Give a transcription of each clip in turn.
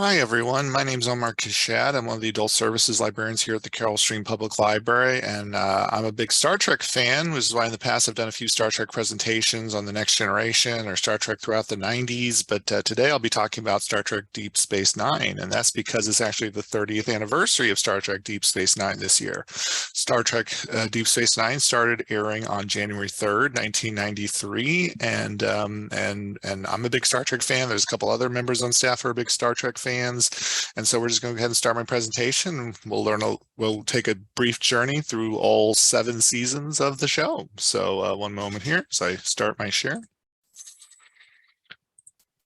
Hi, everyone. My name is Omar Kashad. I'm one of the adult services librarians here at the Carroll Stream Public Library, and I'm a big Star Trek fan, which is why in the past I've done a few Star Trek presentations on The Next Generation or Star Trek throughout the 90s. But today I'll be talking about Star Trek Deep Space Nine, and that's because it's actually the 30th anniversary of Star Trek Deep Space Nine this year. Star Trek Deep Space Nine started airing on January 3rd, 1993, and I'm a big Star Trek fan. There's a couple other members on staff who are big Star Trek fans. And so we're just going to go ahead and start my presentation. We'll take a brief journey through all 7 seasons of the show. So one moment here as I start my share.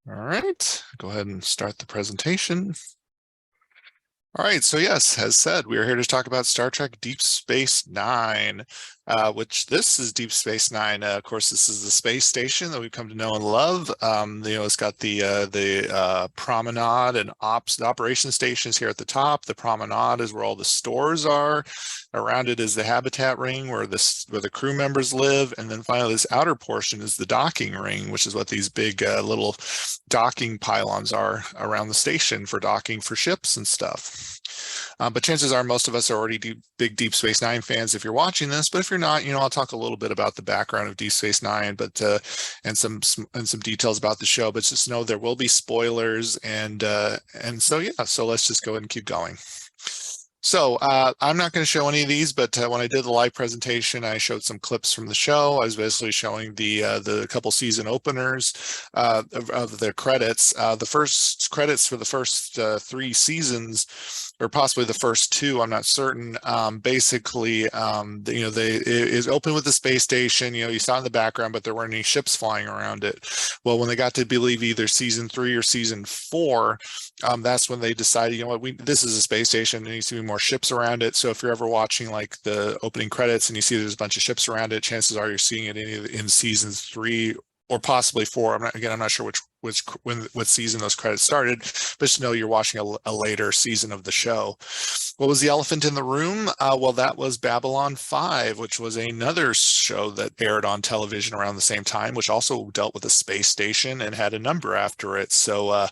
All right, go ahead and start the presentation. All right, so yes, as said, we are here to talk about Star Trek Deep Space Nine, which this is Deep Space Nine. Of course, this is the space station that we've come to know and love. It's got the promenade and the operation stations here at the top. The promenade is where all the stores are. Around it is the habitat ring where the crew members live, and then finally this outer portion is the docking ring, which is what these big little docking pylons are around the station for docking for ships and stuff. But chances are most of us are already big Deep Space Nine fans if you're watching this. But if you're not, I'll talk a little bit about the background of Deep Space Nine, and some details about the show. But just know there will be spoilers, and so yeah. So let's just go ahead and keep going. So I'm not going to show any of these, but when I did the live presentation, I showed some clips from the show. I was basically showing the couple season openers of the credits. The first credits for the first 3 seasons, or possibly the first 2, I'm not certain. Basically, it opened with the space station. You saw in the background, but there weren't any ships flying around it. Well, when they got to believe either season 3 or season 4, that's when they decided, this is a space station. There needs to be more ships around it. So if you're ever watching like the opening credits and you see there's a bunch of ships around it, chances are you're seeing it in seasons 3 or possibly 4. I'm not sure what season those credits started, but just know you're watching a later season of the show. What was the elephant in the room? Well, that was Babylon 5, which was another show that aired on television around the same time, which also dealt with a space station and had a number after it. So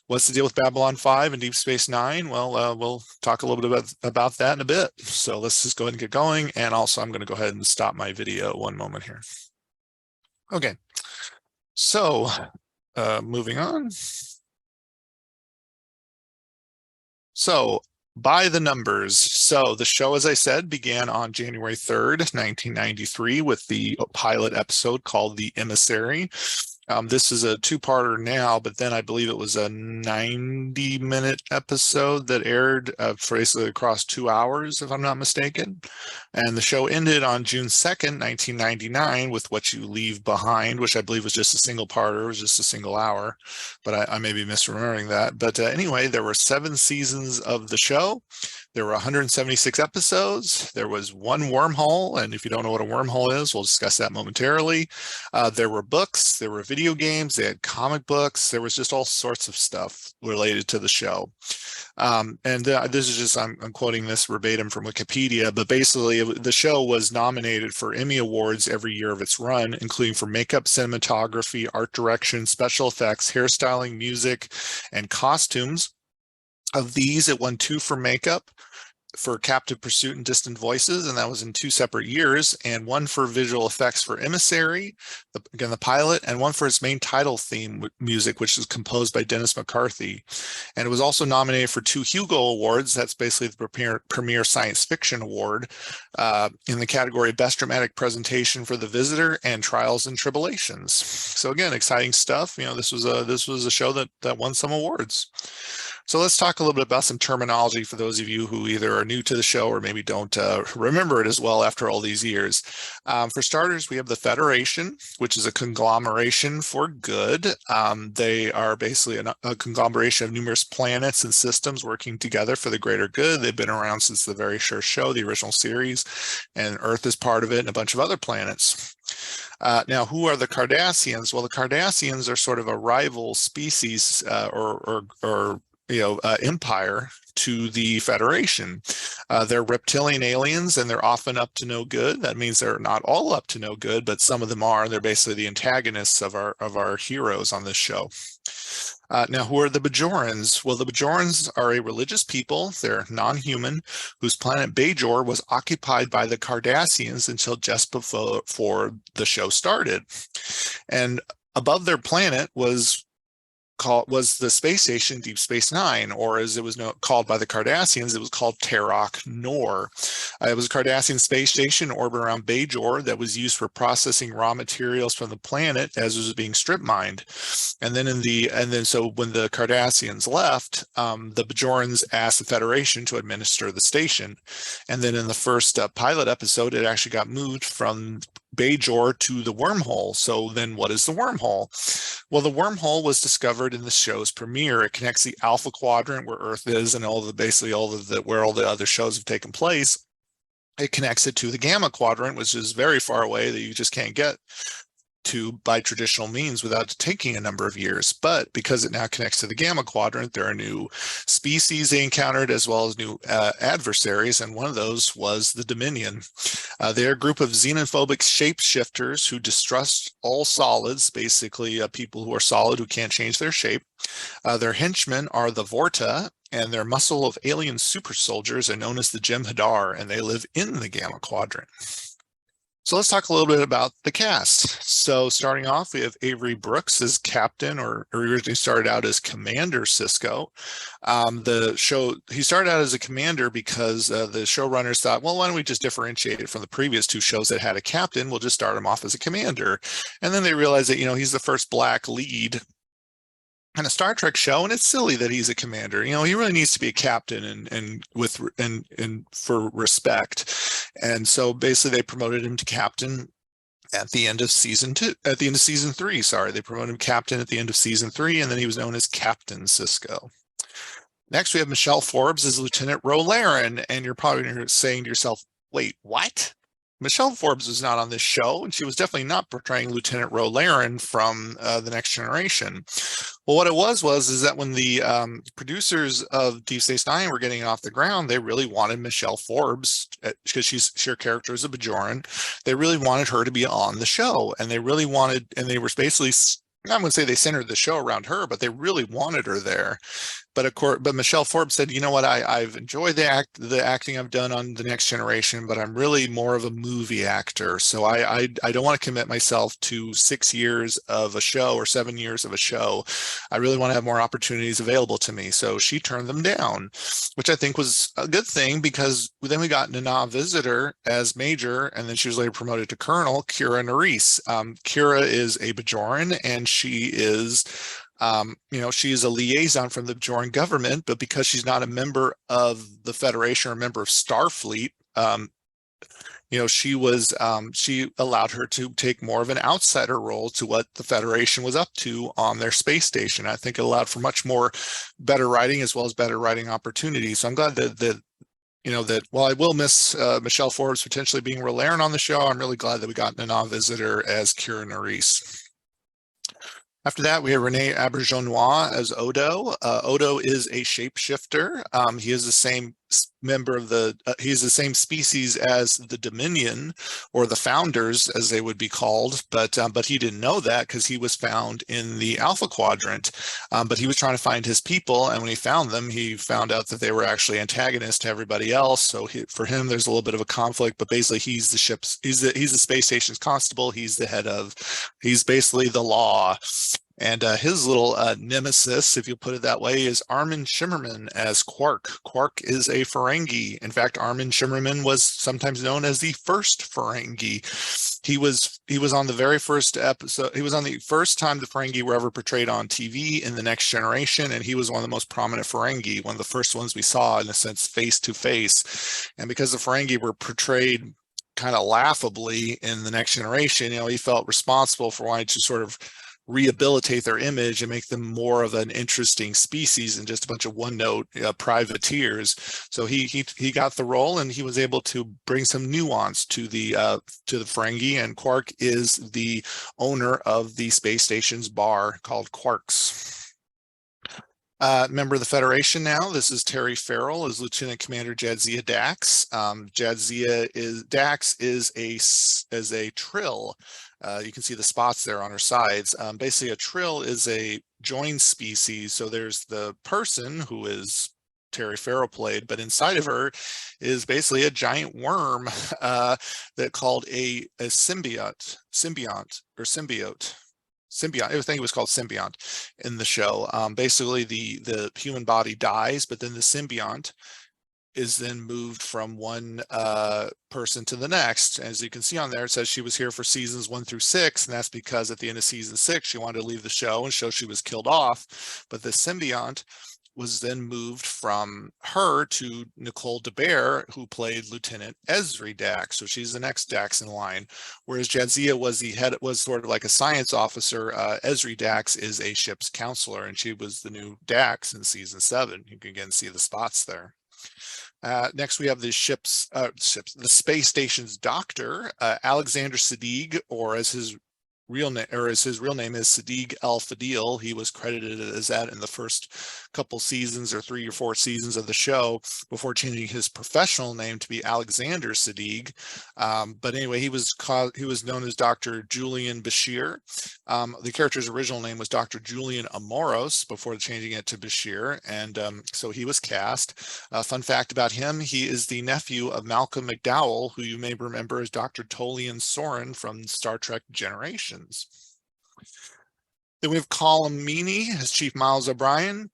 what's the deal with Babylon 5 and Deep Space Nine? Well, we'll talk a little bit about that in a bit. So let's just go ahead and get going. And also, I'm going to go ahead and stop my video one moment here. Okay, so moving on. So by the numbers. So the show, as I said, began on January 3rd, 1993 with the pilot episode called The Emissary. This is a 2-parter now, but then I believe it was a 90-minute episode that aired basically across 2 hours, if I'm not mistaken. And the show ended on June 2nd, 1999 with What You Leave Behind, which I believe was just a single-parter. It was just a single hour, but I may be misremembering that. But anyway, there were 7 seasons of the show. There were 176 episodes. There was 1 wormhole, and if you don't know what a wormhole is, we'll discuss that momentarily. There were books, there were video games, they had comic books, there was just all sorts of stuff related to the show. This is just, I'm quoting this verbatim from Wikipedia, but basically the show was nominated for Emmy Awards every year of its run, including for makeup, cinematography, art direction, special effects, hairstyling, music, and costumes. Of these, it won 2 for makeup, for Captive Pursuit and Distant Voices, and that was in 2 separate years, and 1 for visual effects for Emissary, again the pilot, and 1 for its main title theme music, which was composed by Dennis McCarthy. And it was also nominated for 2 Hugo Awards. That's basically the premier science fiction award in the category Best Dramatic Presentation for The Visitor and Trials and Tribulations. So again, exciting stuff. This was a show that won some awards. So let's talk a little bit about some terminology for those of you who either are new to the show or maybe don't remember it as well after all these years. For starters, we have the Federation, which is a conglomeration for good. They are basically a conglomeration of numerous planets and systems working together for the greater good. They've been around since the very first show, the original series, and Earth is part of it and a bunch of other planets. Now, who are the Cardassians? Well, the Cardassians are sort of a rival species or empire to the Federation. They're reptilian aliens, and they're often up to no good. That means they're not all up to no good, but some of them are. They're basically the antagonists of our heroes on this show. Now, who are the Bajorans? Well, the Bajorans are a religious people. They're non-human, whose planet Bajor was occupied by the Cardassians until just before the show started. And above their planet was the space station Deep Space Nine, or as it was called by the Cardassians, it was called Terok Nor. It was a Cardassian space station orbiting around Bajor that was used for processing raw materials from the planet as it was being strip mined. And then so when the Cardassians left, the Bajorans asked the Federation to administer the station. And then in the first pilot episode, it actually got moved from Bajor to the wormhole. So then what is the wormhole? Well, the wormhole was discovered in the show's premiere. It connects the Alpha Quadrant, where Earth is, and where all the other shows have taken place. It connects it to the Gamma Quadrant, which is very far away that you just can't get to by traditional means without taking a number of years. But because it now connects to the Gamma Quadrant, there are new species they encountered as well as new adversaries, and one of those was the Dominion. They're a group of xenophobic shapeshifters who distrust all solids, basically people who are solid who can't change their shape. Their henchmen are the Vorta, and their muscle of alien super soldiers are known as the Jem'Hadar, and they live in the Gamma Quadrant. So let's talk a little bit about the cast. So starting off, we have Avery Brooks as Captain, or originally started out as Commander Sisko. He started out as a commander because the showrunners thought, well, why don't we just differentiate it from the previous two shows that had a captain? We'll just start him off as a commander. And then they realized that, he's the first Black lead in a Star Trek show, and it's silly that he's a commander. He really needs to be a captain and for respect. And so basically they promoted him to captain at the end of season 3. Sorry, they promoted him captain at the end of season 3, and then he was known as Captain Sisko. Next, we have Michelle Forbes as Lieutenant Ro Laren, and you're probably saying to yourself, wait, what? Michelle Forbes was not on this show, and she was definitely not portraying Lieutenant Ro Laren from The Next Generation. Well, what it was that when the producers of Deep Space Nine were getting off the ground, they really wanted Michelle Forbes, because her character is a Bajoran. They really wanted her to be on the show, and they were basically, I wouldn't say they centered the show around her, but they really wanted her there. But Michelle Forbes said, you know what, I've enjoyed the acting I've done on The Next Generation, but I'm really more of a movie actor. So I don't want to commit myself to 6 years of a show or 7 years of a show. I really want to have more opportunities available to me. So she turned them down, which I think was a good thing, because then we got Nana Visitor as Major, and then she was later promoted to Colonel, Kira Nerys. Kira is a Bajoran, and she is she is a liaison from the Bajoran government, but because she's not a member of the Federation or a member of Starfleet, she allowed her to take more of an outsider role to what the Federation was up to on their space station. I think it allowed for much more better writing as well as better writing opportunities. So I'm glad that while I will miss Michelle Forbes potentially being Ro Laren on the show, I'm really glad that we got Nana Visitor as Kira Nerys. After that, we have Rene Auberjonois as Odo. Odo is a shapeshifter. He is the same he's the same species as the Dominion, or the Founders, as they would be called. But he didn't know that, because he was found in the Alpha Quadrant. But he was trying to find his people, and when he found them, he found out that they were actually antagonists to everybody else. So for him, there's a little bit of a conflict. But basically, he's the space station's constable. He's basically the law. And his little nemesis, if you put it that way, is Armin Shimmerman as Quark. Quark is a Ferengi. In fact, Armin Shimmerman was sometimes known as the first Ferengi. He was on the very first episode. He was on the first time the Ferengi were ever portrayed on TV in The Next Generation, and he was one of the most prominent Ferengi, one of the first ones we saw, in a sense, face to face. And because the Ferengi were portrayed kind of laughably in The Next Generation, he felt responsible for wanting to sort of rehabilitate their image and make them more of an interesting species than just a bunch of one-note privateers. So he got the role, and he was able to bring some nuance to the Ferengi. And Quark is the owner of the space station's bar called Quark's. Member of the Federation now. This is Terry Farrell as Lieutenant Commander Jadzia Dax. Dax is a Trill. You can see the spots there on her sides. Basically, a trill is a joined species. So there's the person who is Terry Farrell played, but inside of her is basically a giant worm that called a symbiote. I think it was called symbiont in the show. Basically, the human body dies, but then the symbiont is then moved from one person to the next. As you can see on there, it says she was here for seasons 1 through 6, and that's because at the end of season 6, she wanted to leave the show and show she was killed off. But the symbiont was then moved from her to Nicole DeBear, who played Lieutenant Esri Dax. So she's the next Dax in line. Whereas Jadzia was sort of like a science officer. Esri Dax is a ship's counselor, and she was the new Dax in season 7. You can again see the spots there. Next, we have the space station's doctor, Alexander Siddig, or as his real name is Siddig Al Fadil. He was credited as that in the first couple seasons, or 3 or 4 seasons of the show, before changing his professional name to be Alexander Siddig. But anyway, he was known as Dr. Julian Bashir. The character's original name was Dr. Julian Amoros before changing it to Bashir, and so he was cast. Fun fact about him: he is the nephew of Malcolm McDowell, who you may remember as Dr. Tolian Soren from Star Trek Generations. Then we have Colm Meaney as Chief Miles O'Brien.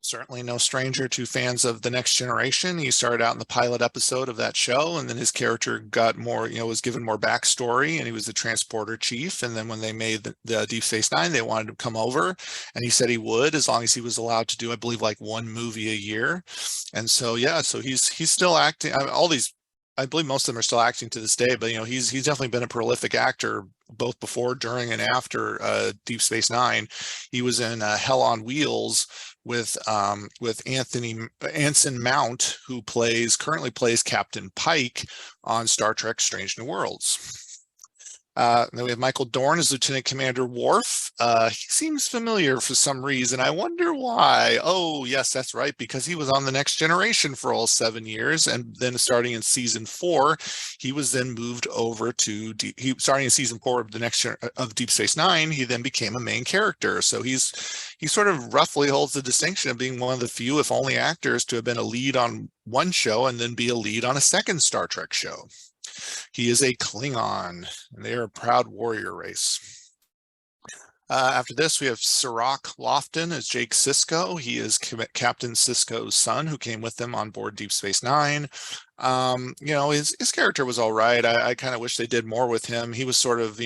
Certainly no stranger to fans of The Next Generation. He started out in the pilot episode of that show, and then his character got more, was given more backstory, and he was the transporter chief. And then when they made the Deep Space Nine, they wanted him to come over, and he said he would, as long as he was allowed to do, I believe, like 1 movie a year. And so, yeah, so he's still acting. I believe most of them are still acting to this day, but he's definitely been a prolific actor both before, during, and after Deep Space Nine. He was in Hell on Wheels with Anson Mount, who currently plays Captain Pike on Star Trek Strange New Worlds. Then we have Michael Dorn as Lieutenant Commander Worf. He seems familiar for some reason. I wonder why. Oh, yes, that's right, because he was on The Next Generation for all 7 years, and then starting in season 4, he was then moved over to starting in season 4 of Deep Space Nine. He then became a main character. So he sort of roughly holds the distinction of being one of the few, if only, actors to have been a lead on one show and then be a lead on a second Star Trek show. He is a Klingon, and they are a proud warrior race. After this, we have Sirach Lofton as Jake Sisko. He is Captain Sisko's son, who came with them on board Deep Space Nine. His character was all right. I kind of wish they did more with him. He was sort of,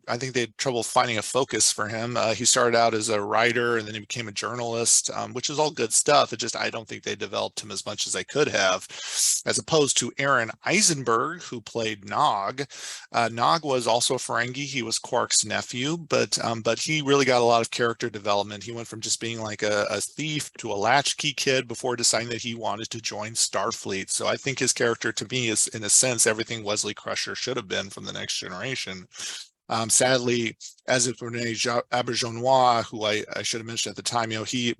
I think they had trouble finding a focus for him. He started out as a writer, and then he became a journalist, which is all good stuff. I don't think they developed him as much as they could have, as opposed to Aaron Eisenberg, who played Nog. Nog was also a Ferengi. He was Quark's nephew, but he really got a lot of character development. He went from just being like a thief to a latchkey kid before deciding that he wanted to join Starfleet. So I think his character, to me, is, in a sense, everything Wesley Crusher should have been from The Next Generation. Sadly, as if Rene Auberjonois, who I should have mentioned at the time,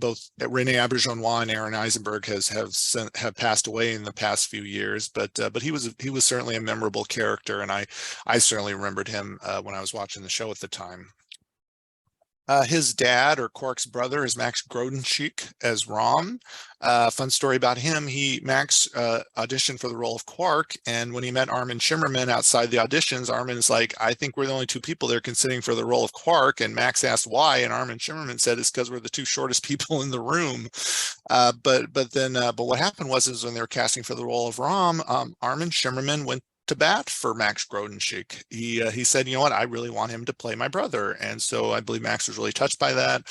both Rene Auberjonois and Aaron Eisenberg have passed away in the past few years, but he was certainly a memorable character, and I certainly remembered him when I was watching the show at the time. His dad, or Quark's brother, is Max Grodenchik as Rom. Fun story about him: Max auditioned for the role of Quark, and when he met Armin Shimmerman outside the auditions, Armin's like, "I think we're the only 2 people they're considering for the role of Quark." And Max asked why, and Armin Shimmerman said it's because we're the 2 shortest people in the room. But what happened was when they were casting for the role of Rom, Armin Shimmerman went to bat for Max Grodenchik. He said, "You know what? I really want him to play my brother." And so I believe Max was really touched by that.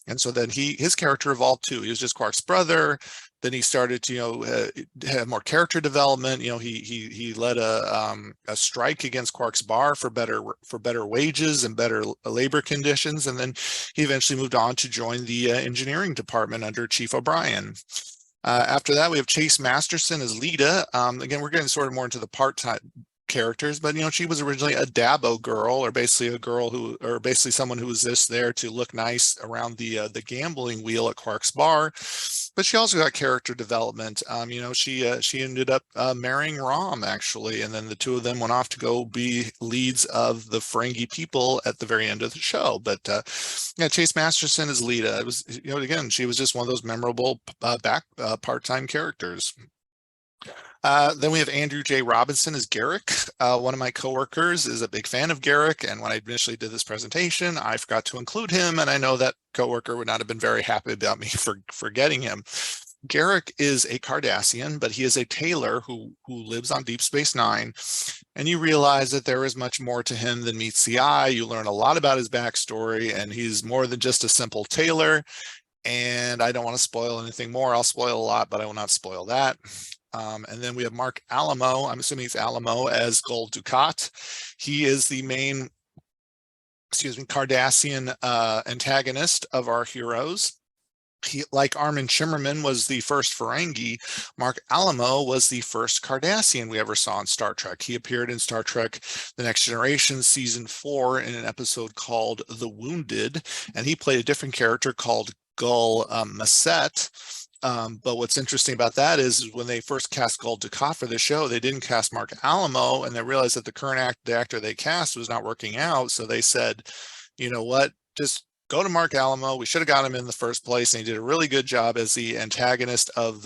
And so then his character evolved too. He was just Quark's brother. Then he started to have more character development. He led a strike against Quark's bar for better wages and better labor conditions. And then he eventually moved on to join the engineering department under Chief O'Brien. After that, we have Chase Masterson as Lita. Again, we're getting sort of more into the part-time characters, but she was originally a Dabo girl, or basically a girl who, or basically someone who was just there to look nice around the gambling wheel at Quark's bar. But she also got character development. She ended up marrying Rom, actually, and then the two of them went off to go be leads of the Ferengi people at the very end of the show. But yeah, Chase Masterson is Lita. It was, again, she was just one of those memorable part-time characters. Then we have Andrew J. Robinson as Garrick. One of my coworkers is a big fan of Garrick, and when I initially did this presentation, I forgot to include him, and I know that coworker would not have been very happy about me for forgetting him. Garrick is a Cardassian, but he is a tailor who lives on Deep Space Nine, and you realize that there is much more to him than meets the eye. You learn a lot about his backstory, and he's more than just a simple tailor. And I don't want to spoil anything more. I'll spoil a lot, but I will not spoil that. And then we have Mark Alamo, I'm assuming it's Alamo, as Gul Dukat. He is the main, Cardassian antagonist of our heroes. He, like Armin Shimmerman, was the first Ferengi. Mark Alamo was the first Cardassian we ever saw in Star Trek. He appeared in Star Trek The Next Generation Season 4 in an episode called The Wounded, and he played a different character called Gul Masset. But what's interesting about that is when they first cast Gul Dukat for the show, they didn't cast Mark Alamo, and they realized that the current actor they cast was not working out. So they said, you know what, just go to Mark Alamo. We should have got him in the first place, and he did a really good job as the antagonist of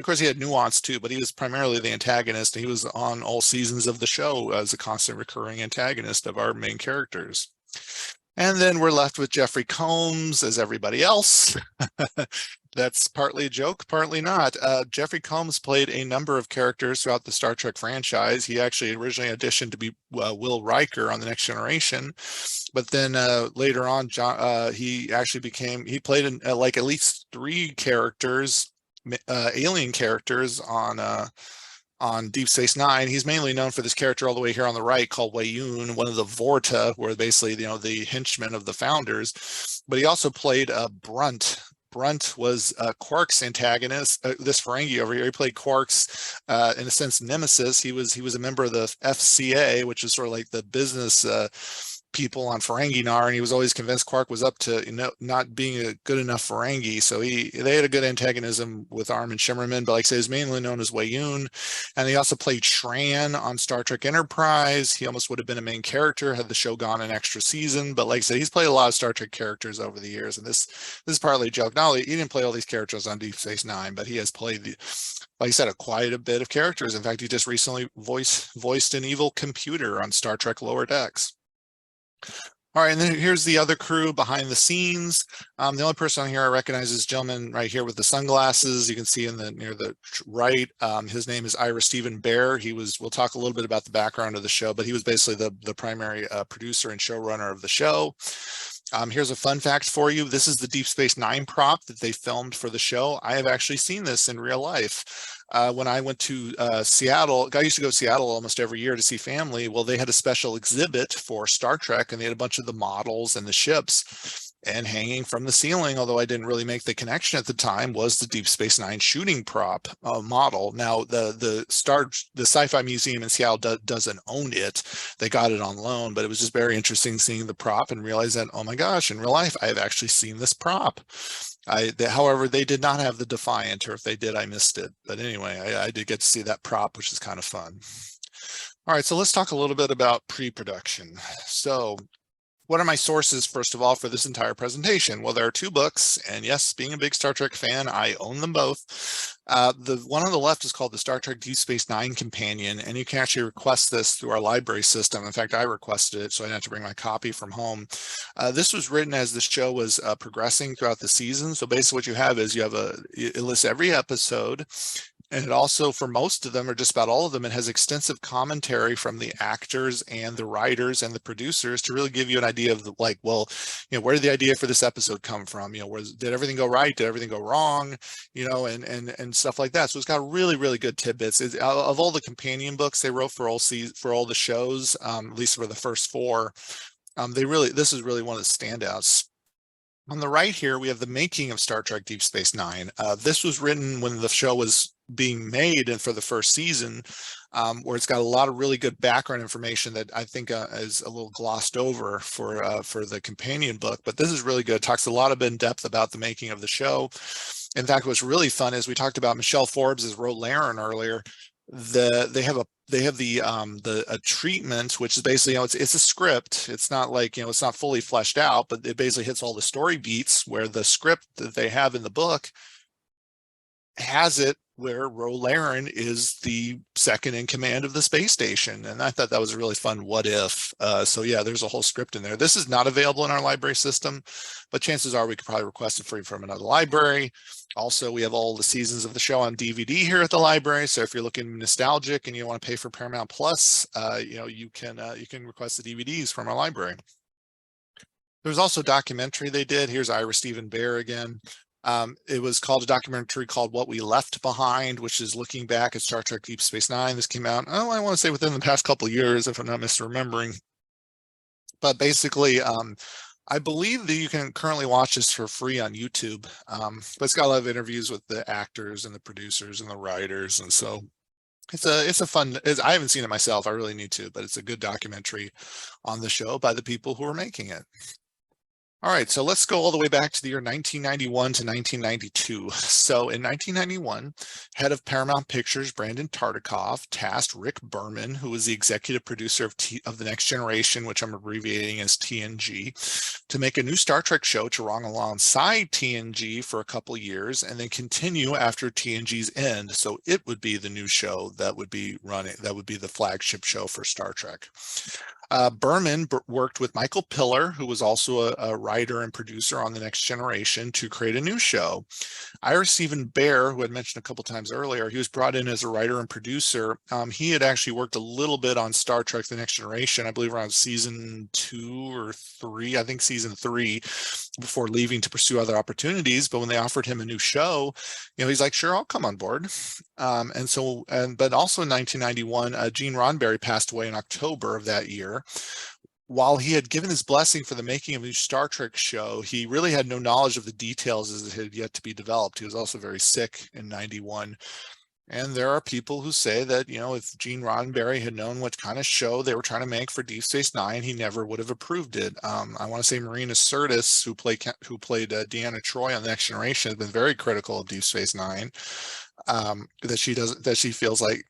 course, he had nuance too, but he was primarily the antagonist. He was on all seasons of the show as a constant recurring antagonist of our main characters. And then we're left with Jeffrey Combs as everybody else. That's partly a joke, partly not. Jeffrey Combs played a number of characters throughout the Star Trek franchise. He actually originally auditioned to be Will Riker on The Next Generation, but then later on, he played in like at least 3 characters, alien characters on Deep Space Nine. He's mainly known for this character all the way here on the right called Wayun, one of the Vorta, who are basically, the henchmen of the founders. But he also played Brunt. Brunt was Quark's antagonist. This Ferengi over here, he played Quark's, in a sense, nemesis. He was a member of the FCA, which is sort of like the business people on Ferenginar, and he was always convinced Quark was up to not being a good enough Ferengi. So they had a good antagonism with Armin Shimmerman, but like I say, he's mainly known as Wayun. And he also played Shran on Star Trek Enterprise. He almost would have been a main character had the show gone an extra season. But like I said, he's played a lot of Star Trek characters over the years, and this is partly a joke. Not only he didn't play all these characters on Deep Space Nine, but he has played like I said, quite a bit of characters. In fact, he just recently voiced an evil computer on Star Trek Lower Decks. All right, and then here's the other crew behind the scenes. The only person on here I recognize is this gentleman right here with the sunglasses. You can see near the right. His name is Ira Stephen Bear. We'll talk a little bit about the background of the show, but he was basically the primary producer and showrunner of the show. Here's a fun fact for you. This is the Deep Space Nine prop that they filmed for the show. I have actually seen this in real life. When I went to Seattle, I used to go to Seattle almost every year to see family. Well, they had a special exhibit for Star Trek, and they had a bunch of the models and the ships. And hanging from the ceiling, although I didn't really make the connection at the time, was the Deep Space Nine shooting prop model. Now, the Sci-Fi Museum in Seattle doesn't own it. They got it on loan, but it was just very interesting seeing the prop and realize that, oh my gosh, in real life, I have actually seen this prop. However, they did not have the Defiant, or if they did, I missed it. But anyway, I did get to see that prop, which is kind of fun. All right, so let's talk a little bit about pre-production. So what are my sources, first of all, for this entire presentation? Well, there are 2 books, and yes, being a big Star Trek fan, I own them both. The one on the left is called the Star Trek Deep Space Nine Companion, and you can actually request this through our library system. In fact, I requested it, so I didn't have to bring my copy from home. This was written as the show was progressing throughout the season. So basically what you have is it lists every episode. And it also, for most of them, or just about all of them, it has extensive commentary from the actors and the writers and the producers to really give you an idea of where did the idea for this episode come from? Did everything go right? Did everything go wrong? And stuff like that. So it's got really, really good tidbits. Of all the companion books they wrote for all the shows, at least for the first 4, this is really one of the standouts. On the right here, we have the making of Star Trek Deep Space Nine. This was written when the show was being made and for the first season, where it's got a lot of really good background information that I think is a little glossed over for the companion book. But this is really good. It talks a lot of in depth about the making of the show. In fact, what's really fun is we talked about Michelle Forbes as Ro Laren earlier. They have a treatment, which is basically, it's a script. It's not like, it's not fully fleshed out, but it basically hits all the story beats, where the script that they have in the book has it where Ro Laren is the second in command of the space station. And I thought that was a really fun what if. So yeah, there's a whole script in there. This is not available in our library system, but chances are we could probably request it free from another library. Also, we have all the seasons of the show on DVD here at the library. So if you're looking nostalgic and you want to pay for Paramount Plus, you can request the DVDs from our library. There's also a documentary they did. Here's Ira Stephen Bear again. It was called a documentary called What We Left Behind, which is looking back at Star Trek Deep Space Nine. This came out, I want to say within the past couple of years, if I'm not misremembering. But basically, I believe that you can currently watch this for free on YouTube. But it's got a lot of interviews with the actors and the producers and the writers. And so it's a fun, I haven't seen it myself. I really need to, but it's a good documentary on the show by the people who are making it. All right, so let's go all the way back to the year 1991 to 1992. So in 1991, head of Paramount Pictures, Brandon Tartikoff, tasked Rick Berman, who was the executive producer of The Next Generation, which I'm abbreviating as TNG, to make a new Star Trek show to run alongside TNG for a couple years and then continue after TNG's end. So it would be the new show that would be running, that would be the flagship show for Star Trek. Berman worked with Michael Piller, who was also a writer and producer on The Next Generation, to create a new show. Ira Stephen Bear, who I mentioned a couple times earlier, he was brought in as a writer and producer. He had actually worked a little bit on Star Trek The Next Generation, I believe around season 2 or 3, I think season 3, before leaving to pursue other opportunities. But when they offered him a new show, he's like, sure, I'll come on board. But also in 1991, Gene Roddenberry passed away in October of that year. While he had given his blessing for the making of a new Star Trek show, he really had no knowledge of the details as it had yet to be developed. He was also very sick in 91. And there are people who say that, if Gene Roddenberry had known what kind of show they were trying to make for Deep Space Nine, he never would have approved it. I want to say Marina Sirtis, who played Deanna Troi on The Next Generation, has been very critical of Deep Space Nine. That she feels like,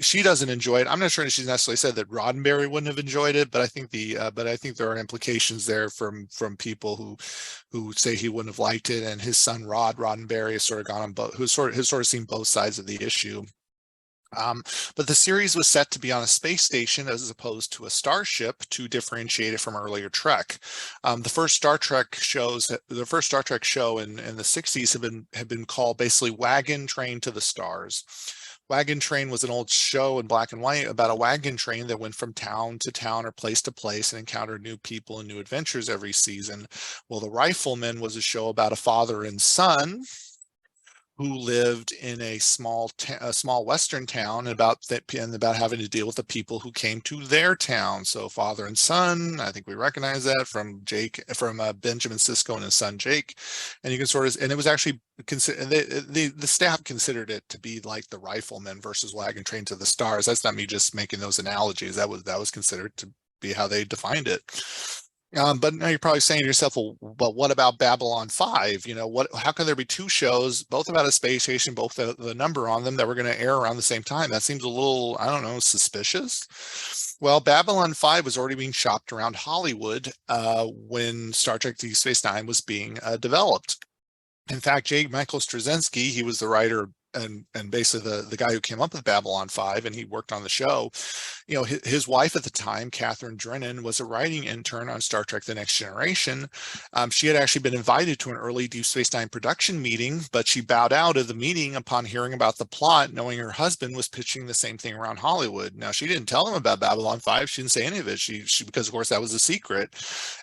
she doesn't enjoy it. I'm not sure that she's necessarily said that Roddenberry wouldn't have enjoyed it, but I think there are implications there from people who say he wouldn't have liked it. And his son Rod Roddenberry has sort of gone on both, has sort of seen both sides of the issue. But the series was set to be on a space station as opposed to a starship to differentiate it from earlier Trek. The first Star Trek show in the 60s have been called basically Wagon Train to the Stars. Wagon Train was an old show in black and white about a wagon train that went from town to town or place to place and encountered new people and new adventures every season. Well, The Rifleman was a show about a father and son who lived in a small western town, and about having to deal with the people who came to their town. So father and son, I think we recognize that from Benjamin Sisko and his son Jake. And you can and it was actually the staff considered it to be like The Rifleman versus Wagon Train to the Stars. That's not me just making those analogies. That was considered to be how they defined it. But now you're probably saying to yourself, well, but what about Babylon 5? How can there be two shows, both about a space station, both the number on them, that were going to air around the same time? That seems a little, I don't know, suspicious. Well, Babylon 5 was already being shopped around Hollywood when Star Trek Deep Space Nine was being developed. In fact, J. Michael Straczynski, he was the writer and basically the guy who came up with Babylon 5, and he worked on the show. His wife at the time, Catherine Drennan, was a writing intern on Star Trek The Next Generation. She had actually been invited to an early Deep Space Nine production meeting, but she bowed out of the meeting upon hearing about the plot, knowing her husband was pitching the same thing around Hollywood. Now, she didn't tell him about Babylon 5. She didn't say any of it. She because of course that was a secret,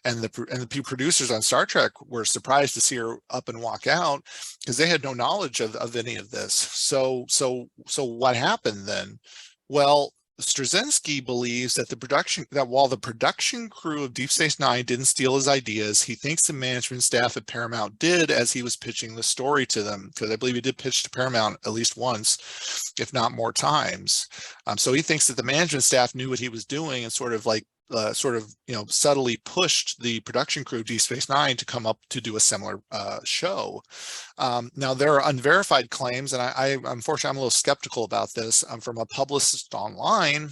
and the producers on Star Trek were surprised to see her up and walk out because they had no knowledge of any of this. So what happened then? Well, Straczynski believes that while the production crew of Deep Space Nine didn't steal his ideas, he thinks the management staff at Paramount did as he was pitching the story to them, because I believe he did pitch to Paramount at least once, if not more times. So he thinks that the management staff knew what he was doing and sort of subtly pushed the production crew of Deep Space Nine to come up to do a similar show. Now, there are unverified claims, and unfortunately, I'm a little skeptical about this, from a publicist online,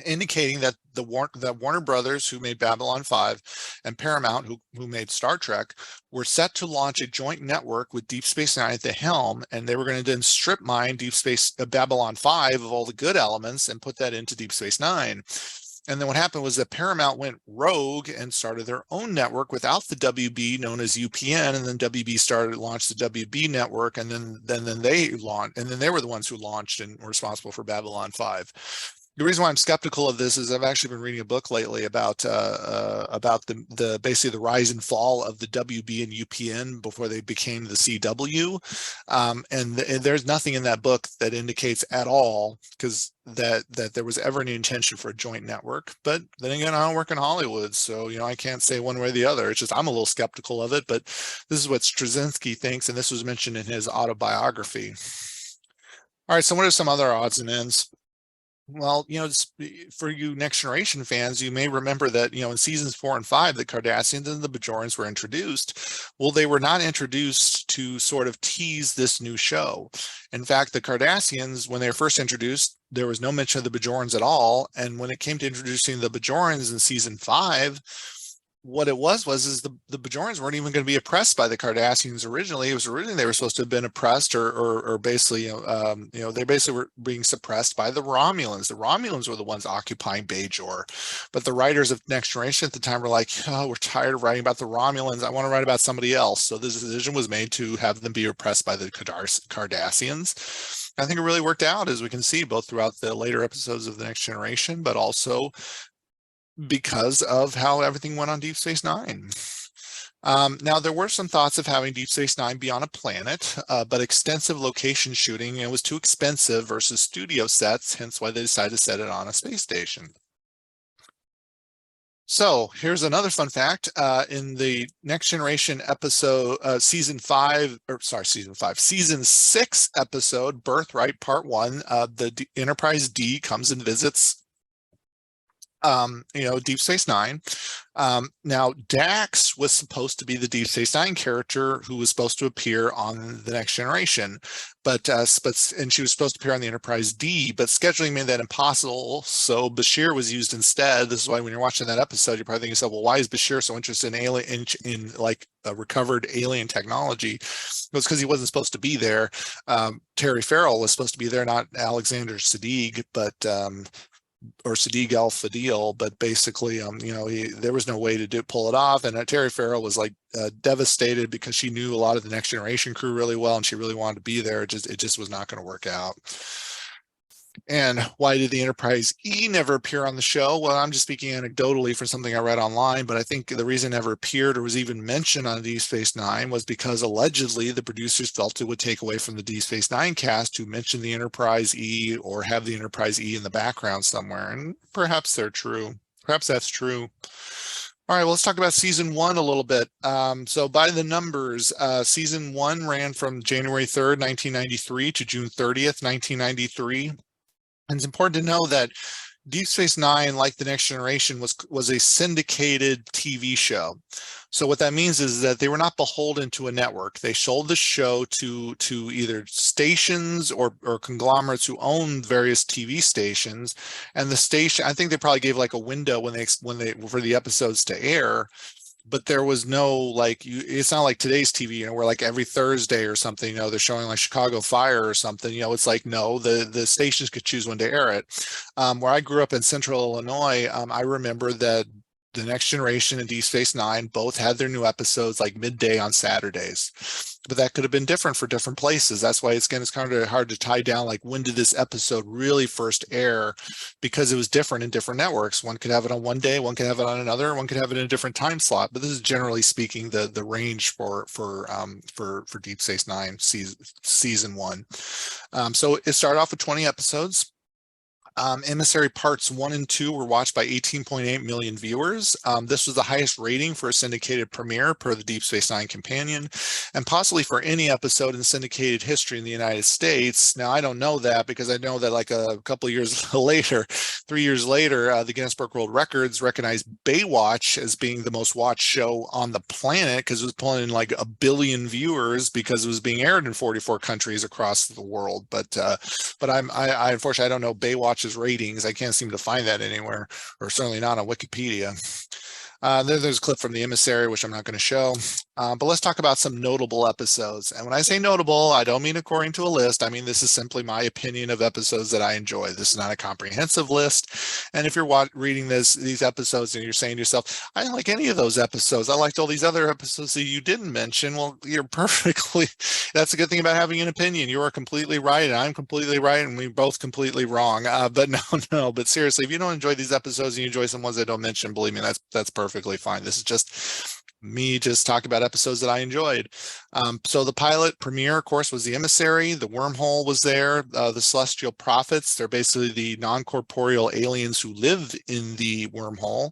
indicating that the Warner Brothers, who made Babylon 5, and Paramount, who made Star Trek, were set to launch a joint network with Deep Space Nine at the helm, and they were going to then strip mine Babylon 5 of all the good elements and put that into Deep Space Nine. And then what happened was that Paramount went rogue and started their own network without the WB, known as UPN, and then WB launched the WB network, and then they launched, and then they were the ones who launched and were responsible for Babylon 5. The reason why I'm skeptical of this is I've actually been reading a book lately about the basically the rise and fall of the WB and UPN before they became the CW, and there's nothing in that book that indicates at all that there was ever any intention for a joint network. But then again, I don't work in Hollywood, so I can't say one way or the other. It's just I'm a little skeptical of it. But this is what Straczynski thinks, and this was mentioned in his autobiography. All right, so what are some other odds and ends? Well, for you Next Generation fans, you may remember that, in seasons 4 and 5, the Cardassians and the Bajorans were introduced. Well, they were not introduced to sort of tease this new show. In fact, the Cardassians, when they were first introduced, there was no mention of the Bajorans at all. And when it came to introducing the Bajorans in season 5, what it was the Bajorans weren't even going to be oppressed by the Cardassians originally. It was originally they were supposed to have been oppressed or basically, they basically were being suppressed by the Romulans. The Romulans were the ones occupying Bajor. But the writers of Next Generation at the time were like, oh, we're tired of writing about the Romulans. I want to write about somebody else. So this decision was made to have them be oppressed by the Cardassians. I think it really worked out, as we can see, both throughout the later episodes of the Next Generation, but also because of how everything went on Deep Space Nine. Now, there were some thoughts of having Deep Space Nine be on a planet, but extensive location shooting, it was too expensive versus studio sets, hence why they decided to set it on a space station. So here's another fun fact. In the Next Generation episode, season 6 episode, Birthright Part 1, the Enterprise D comes and visits Deep Space Nine. Now, Dax was supposed to be the Deep Space Nine character who was supposed to appear on the Next Generation, and she was supposed to appear on the Enterprise D, but scheduling made that impossible. So Bashir was used instead. This is why when you're watching that episode, you're probably thinking yourself, well, why is Bashir so interested in recovered alien technology? It was because he wasn't supposed to be there. Terry Farrell was supposed to be there, not Alexander Siddig, or Sadiq Al Fadil, but basically, there was no way to pull it off. And Terry Farrell was devastated because she knew a lot of the Next Generation crew really well, and she really wanted to be there. It just was not going to work out. And why did the Enterprise E never appear on the show? Well, I'm just speaking anecdotally for something I read online, but I think the reason it never appeared or was even mentioned on Deep Space Nine was because allegedly the producers felt it would take away from the Deep Space Nine cast to mention the Enterprise E or have the Enterprise E in the background somewhere. And perhaps they're true. Perhaps that's true. All right, well, let's talk about season 1 a little bit. So by the numbers, season 1 ran from January 3rd, 1993 to June 30th, 1993. And it's important to know that Deep Space Nine, like the Next Generation, was a syndicated TV show. So what that means is that they were not beholden to a network. They sold the show to either stations or conglomerates who owned various TV stations. And the station, I think they probably gave a window when they for the episodes to air. But there was no it's not like today's TV, where every Thursday or something, they're showing Chicago Fire or something. It's no, the stations could choose when to air it. Where I grew up in Central Illinois, I remember that the Next Generation and Deep Space Nine both had their new episodes midday on Saturdays. But that could have been different for different places. That's why it's kind of hard to tie down when did this episode really first air, because it was different in different networks. One could have it on one day, one could have it on another, one could have it in a different time slot. But this is generally speaking the range for Deep Space Nine season 1. So it started off with 20 episodes. Emissary Parts 1 and 2 were watched by 18.8 million viewers. This was the highest rating for a syndicated premiere per the Deep Space Nine companion, and possibly for any episode in syndicated history in the United States. Now, I don't know that because I know that like a couple of years later, 3 years later, the Guinness Book World Records recognized Baywatch as being the most watched show on the planet because it was pulling in like 1 billion viewers because it was being aired in 44 countries across the world. But I unfortunately I don't know Baywatch's ratings. I can't seem to find that anywhere, or certainly not on Wikipedia. There's a clip from The Emissary, which I'm not going to show. But let's talk about some notable episodes. And when I say notable, I don't mean according to a list. I mean, this is simply my opinion of episodes that I enjoy. This is not a comprehensive list. And if you're reading these episodes and you're saying to yourself, I didn't like any of those episodes, I liked all these other episodes that you didn't mention, well, you're perfectly, that's a good thing about having an opinion. You are completely right, and I'm completely right, and we're both completely wrong. But but seriously, if you don't enjoy these episodes and you enjoy some ones I don't mention, believe me, that's perfectly fine. This is just me just talking about episodes that I enjoyed. So the pilot premiere, of course, was The Emissary. The Wormhole was there. The Celestial Prophets, they're basically the non-corporeal aliens who live in the wormhole,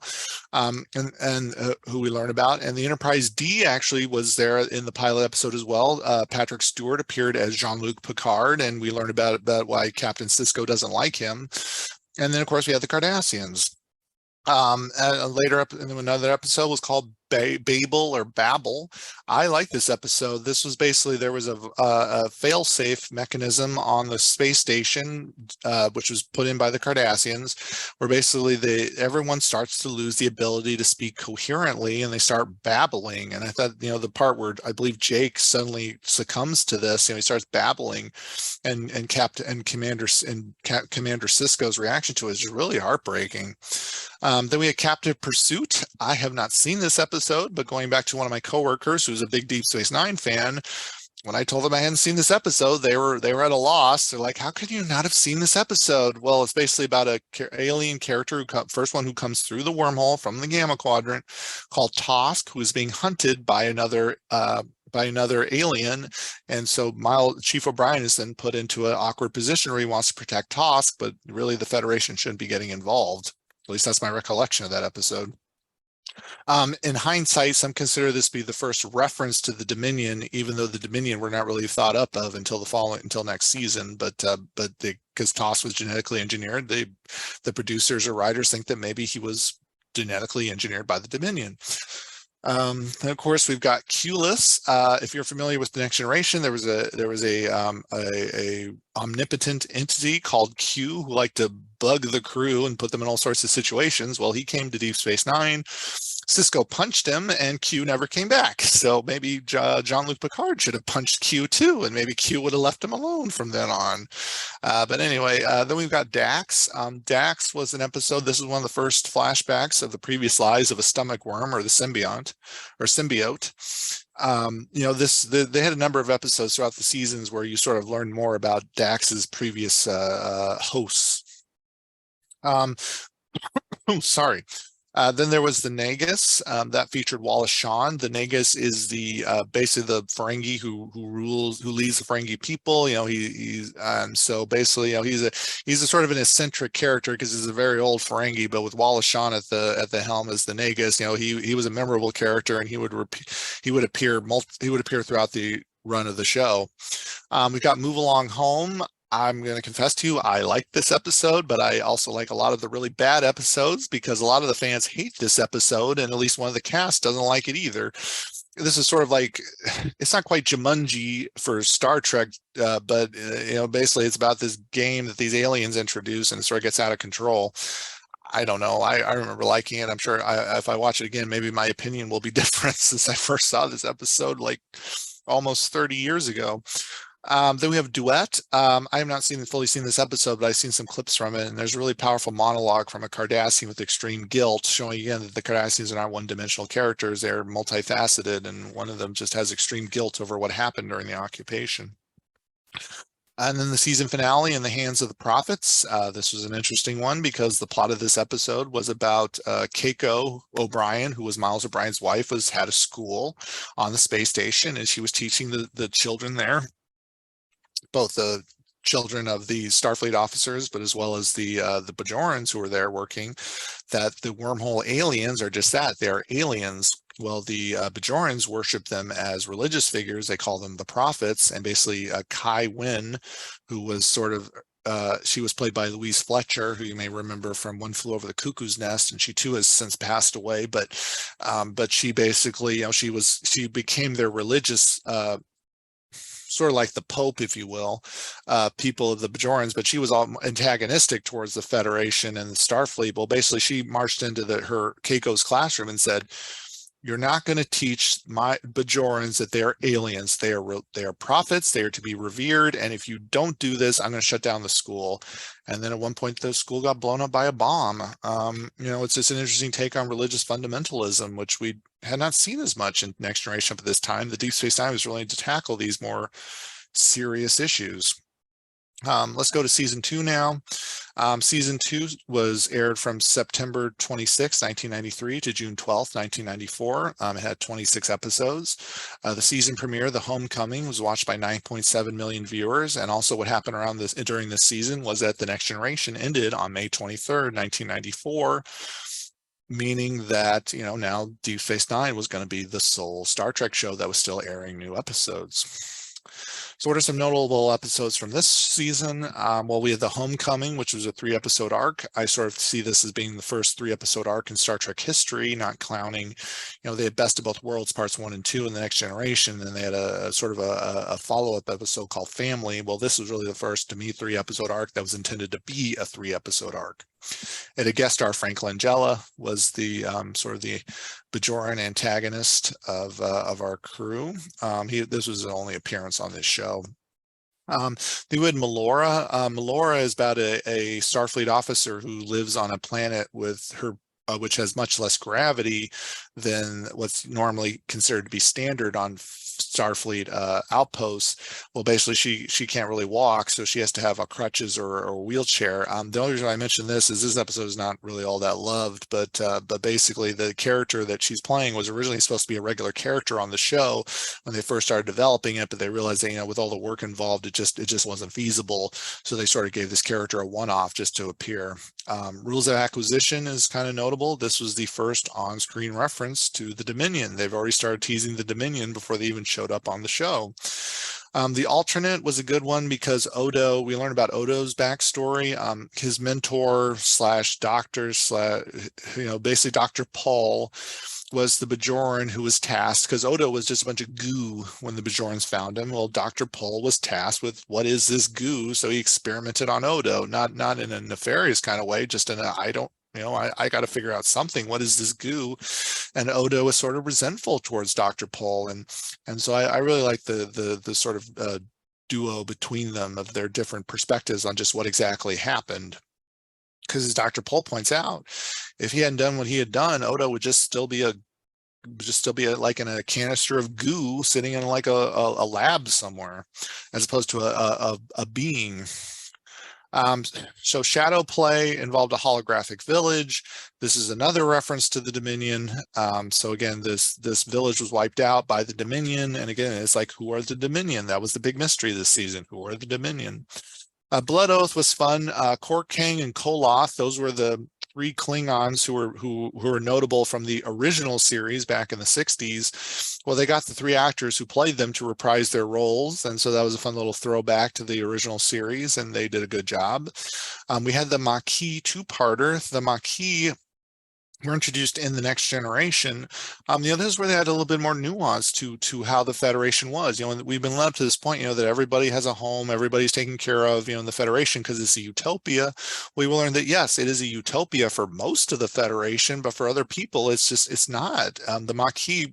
and who we learn about. And the Enterprise D actually was there in the pilot episode as well. Patrick Stewart appeared as Jean-Luc Picard, and we learned about why Captain Sisko doesn't like him. And then, of course, we had the Cardassians. Later up in another episode was called Babel or Babel. I like this episode. This was basically, there was a fail-safe mechanism on the space station, which was put in by the Cardassians, where basically everyone starts to lose the ability to speak coherently and they start babbling. And I thought, the part where I believe Jake suddenly succumbs to this, he starts babbling, and Commander Sisko's reaction to it is just really heartbreaking. Then we had Captive Pursuit. I have not seen this episode, but going back to one of my coworkers who's a big Deep Space Nine fan, when I told them I hadn't seen this episode, they were at a loss. They're like, "How could you not have seen this episode?" Well, it's basically about a alien character first one who comes through the wormhole from the Gamma Quadrant, called Tosk, who is being hunted by another alien. And so Chief O'Brien is then put into an awkward position where he wants to protect Tosk, but really the Federation shouldn't be getting involved. At least that's my recollection of that episode. In hindsight, some consider this to be the first reference to the Dominion, even though the Dominion were not really thought up of until next season. But because Tosk was genetically engineered, the producers or writers think that maybe he was genetically engineered by the Dominion. And of course, we've got Q-less. If you're familiar with the Next Generation, there was a omnipotent entity called Q who liked to bug the crew and put them in all sorts of situations. Well, he came to Deep Space Nine. Sisko punched him, and Q never came back. So maybe Jean-Luc Picard should have punched Q too, and maybe Q would have left him alone from then on. But anyway, then we've got Dax. Dax was an episode. This is one of the first flashbacks of the previous lives of a stomach worm, or the symbiote. They had a number of episodes throughout the seasons where you sort of learn more about Dax's previous hosts. Sorry. Then there was the Nagus that featured Wallace Shawn. The Nagus is the basically the Ferengi who leads the Ferengi people. So basically, he's a sort of an eccentric character because he's a very old Ferengi, but with Wallace Shawn at the helm as the Nagus, he was a memorable character, and he would appear throughout the run of the show. We've got Move Along Home. I'm going to confess to you, I like this episode, but I also like a lot of the really bad episodes because a lot of the fans hate this episode, and at least one of the cast doesn't like it either. This is sort of like, it's not quite Jumanji for Star Trek, but basically it's about this game that these aliens introduce, and it sort of gets out of control. I don't know. I remember liking it. I'm sure if I watch it again, maybe my opinion will be different since I first saw this episode like almost 30 years ago. Then we have Duet. I have not fully seen this episode, but I've seen some clips from it, and there's a really powerful monologue from a Cardassian with extreme guilt, showing again that the Cardassians are not one-dimensional characters. They're multifaceted, and one of them just has extreme guilt over what happened during the occupation. And then the season finale, In the Hands of the Prophets. This was an interesting one because the plot of this episode was about Keiko O'Brien, who was Miles O'Brien's wife, had a school on the space station, and she was teaching the children there, both the children of the Starfleet officers, but as well as the Bajorans who were there working, that the wormhole aliens are just that. They are aliens. Well, the Bajorans worship them as religious figures. They call them the prophets. And basically, Kai Wynn, who was sort of she was played by Louise Fletcher, who you may remember from One Flew Over the Cuckoo's Nest, and she too has since passed away. But she basically, she became their religious, sort of like the Pope, if you will, people of the Bajorans, but she was all antagonistic towards the Federation and the Starfleet. Well, basically, she marched into her Keiko's classroom and said, "You're not going to teach my Bajorans that they are aliens. They are prophets. They are to be revered. And if you don't do this, I'm going to shut down the school." And then at one point, the school got blown up by a bomb. It's just an interesting take on religious fundamentalism, which we had not seen as much in Next Generation up at this time. The Deep Space Nine was really to tackle these more serious issues. Let's go to season 2 now. Season 2 was aired from September 26, 1993 to June 12, 1994. It had 26 episodes. The season premiere, The Homecoming, was watched by 9.7 million viewers. And also what happened during this season was that The Next Generation ended on May 23rd, 1994. Meaning that, now Deep Space Nine was going to be the sole Star Trek show that was still airing new episodes. So what are some notable episodes from this season? Well, we had The Homecoming, which was a 3-episode arc. I sort of see this as being the first 3-episode arc in Star Trek history, not clowning. They had Best of Both Worlds parts 1 and 2 in The Next Generation, and they had a sort of a follow-up episode called Family. Well, this was really the first, to me, 3-episode arc that was intended to be a 3-episode arc. It had a guest star, Frank Langella, was the sort of the Bajoran antagonist of our crew. This was his only appearance on this show. Then we had Melora. Melora is about a Starfleet officer who lives on a planet with her, which has much less gravity than what's normally considered to be standard on Starfleet outposts. Well, basically, she can't really walk, so she has to have a crutches or a wheelchair. The only reason I mention this is this episode is not really all that loved, but basically the character that she's playing was originally supposed to be a regular character on the show when they first started developing it, but they realized that with all the work involved, it just wasn't feasible. So they sort of gave this character a one-off just to appear. Rules of Acquisition is kind of notable. This was the first on-screen reference to the Dominion. They've already started teasing the Dominion before they even showed up on the show. The Alternate was a good one because we learned about Odo's backstory. His mentor / doctor basically Dr. Paul was the Bajoran who was tasked, because Odo was just a bunch of goo when the Bajorans found him. Well, Dr. Paul was tasked with what is this goo, so he experimented on Odo, not in a nefarious kind of way, just in a I got to figure out something. What is this goo? And Odo is sort of resentful towards Dr. Paul, and so I really like the sort of duo between them of their different perspectives on just what exactly happened. Because as Dr. Paul points out, if he hadn't done what he had done, Odo would just still be like in a canister of goo sitting in like a lab somewhere, as opposed to a being. So Shadow Play involved a holographic village. This is another reference to the Dominion. So again, this village was wiped out by the Dominion. And again, it's like, who are the Dominion? That was the big mystery this season. Who are the Dominion? Blood Oath was fun. Kork Kang and Koloth, those were the 3 Klingons who were notable from the original series back in the 60s. Well, they got the 3 actors who played them to reprise their roles, and so that was a fun little throwback to the original series, and they did a good job. We had the Maquis 2-parter. The Maquis were introduced in The Next Generation. This is where they had a little bit more nuance to how the Federation was. We've been led up to this point, that everybody has a home, everybody's taken care of, in the Federation, because it's a utopia. We will learn that, yes, it is a utopia for most of the Federation, but for other people, it's not. The Maquis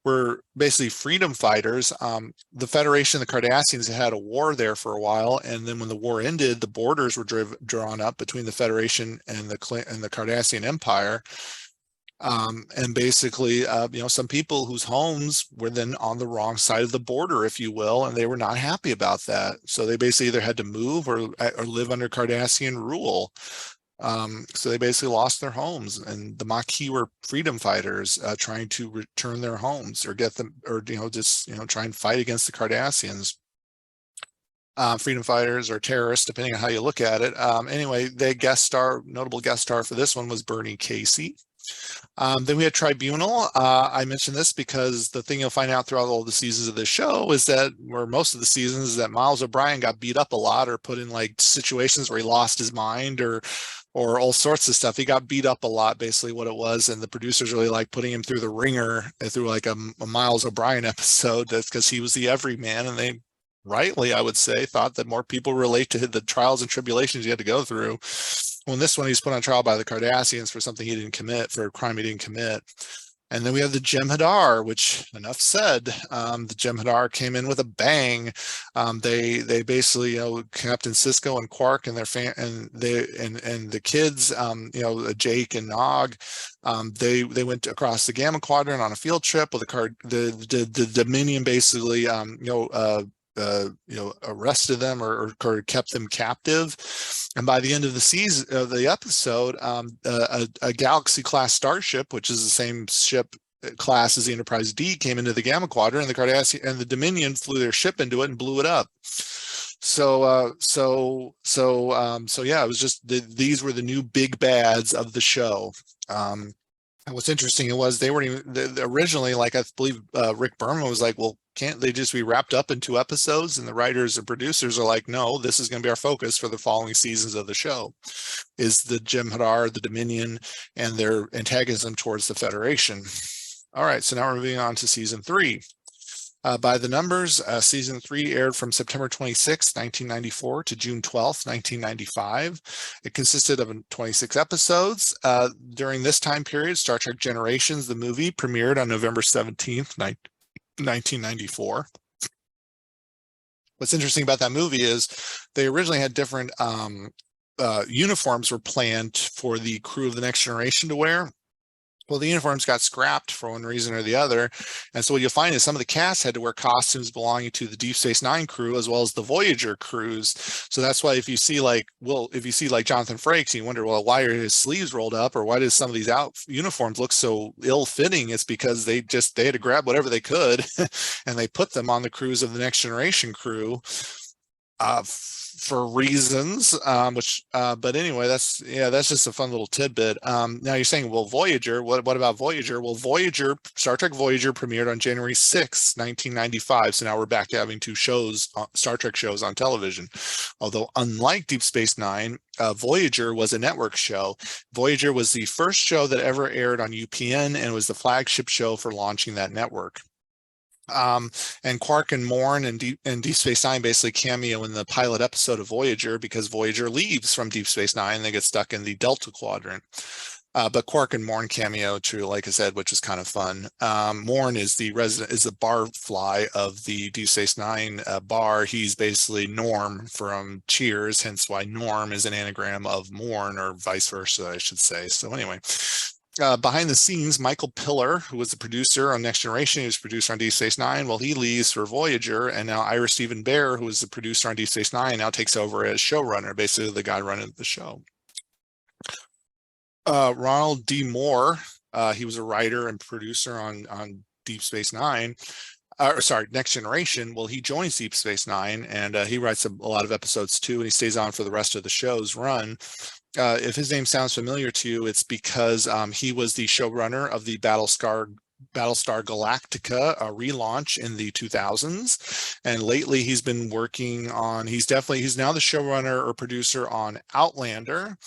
were basically freedom fighters. The Federation, the Cardassians, had a war there for a while, and then when the war ended, the borders were drawn up between the Federation and the Cardassian Empire. And basically, some people whose homes were then on the wrong side of the border, if you will, and they were not happy about that. So they basically either had to move or live under Cardassian rule. So they basically lost their homes, and the Maquis were freedom fighters trying to return their homes or get them, or try and fight against the Cardassians. freedom fighters or terrorists, depending on how you look at it. Anyway, notable guest star for this one was Bernie Casey. Then we had Tribunal. I mentioned this because the thing you'll find out throughout all the seasons of this show is that, or most of the seasons, is that Miles O'Brien got beat up a lot or put in like situations where he lost his mind or all sorts of stuff. He got beat up a lot, basically what it was, and the producers really like putting him through the ringer through like a Miles O'Brien episode. That's because he was the everyman, and they rightly, I would say, thought that more people relate to the trials and tribulations he had to go through. Well, in this one, he's put on trial by the Cardassians for something he didn't commit, for a crime he didn't commit. And then we have the Jem'Hadar, which, enough said. The Jem'Hadar came in with a bang. They basically, Captain Sisko and Quark and their and the kids, Jake and Nog, they went across the Gamma Quadrant on a field trip with the Dominion basically, arrested them or kept them captive. And by the end of the season of the episode, a Galaxy class starship, which is the same ship class as the Enterprise D, came into the Gamma Quadrant, and the Cardassian and the Dominion flew their ship into it and blew it up. So yeah, it was just these were the new big bads of the show. And what's interesting, they weren't even originally, like, I believe Rick Berman was like, well, can't they just be wrapped up in 2 episodes? And the writers and producers are like, no, this is going to be our focus for the following seasons of the show, is the Jem'Hadar, the Dominion, and their antagonism towards the Federation. All right, so now we're moving on to season 3. By the numbers, season 3 aired from September 26, 1994 to June 12, 1995. It consisted of 26 episodes. During this time period, Star Trek Generations, the movie, premiered on November 17th, 1994. What's interesting about that movie is they originally had different uniforms were planned for the crew of the Next Generation to wear. Well, the uniforms got scrapped for one reason or the other. And so what you'll find is some of the cast had to wear costumes belonging to the Deep Space Nine crew as well as the Voyager crews. So that's why if you see like Jonathan Frakes, you wonder, well, why are his sleeves rolled up, or why does some of these uniforms look so ill-fitting? It's because they had to grab whatever they could and they put them on the crews of the Next Generation crew. For reasons, but anyway, that's just a fun little tidbit. Now you're saying, well, Voyager, what about Voyager? Well, Star Trek Voyager premiered on January 6, 1995. So now we're back to having 2 shows, Star Trek shows on television. Although unlike Deep Space Nine, Voyager was a network show. Voyager was the first show that ever aired on UPN and was the flagship show for launching that network. And Quark and Morn and Deep Space Nine basically cameo in the pilot episode of Voyager, because Voyager leaves from Deep Space Nine and they get stuck in the Delta Quadrant. But Quark and Morn cameo too, like I said, which is kind of fun. Morn is the barfly of the Deep Space Nine bar. He's basically Norm from Cheers, hence why Norm is an anagram of Morn, or vice versa, I should say. So anyway. Behind the scenes, Michael Piller, who was the producer on Next Generation, he was producer on Deep Space Nine. Well, he leaves for Voyager, and now Ira Steven Behr, who was the producer on Deep Space Nine, now takes over as showrunner, basically the guy running the show. Ronald D. Moore, he was a writer and producer on Deep Space Nine. Next Generation. Well, he joins Deep Space Nine, and he writes a lot of episodes too, and he stays on for the rest of the show's run. If his name sounds familiar to you, it's because he was the showrunner of the Battlestar Galactica relaunch in the 2000s, and lately he's been working on. He's now the showrunner or producer on Outlander,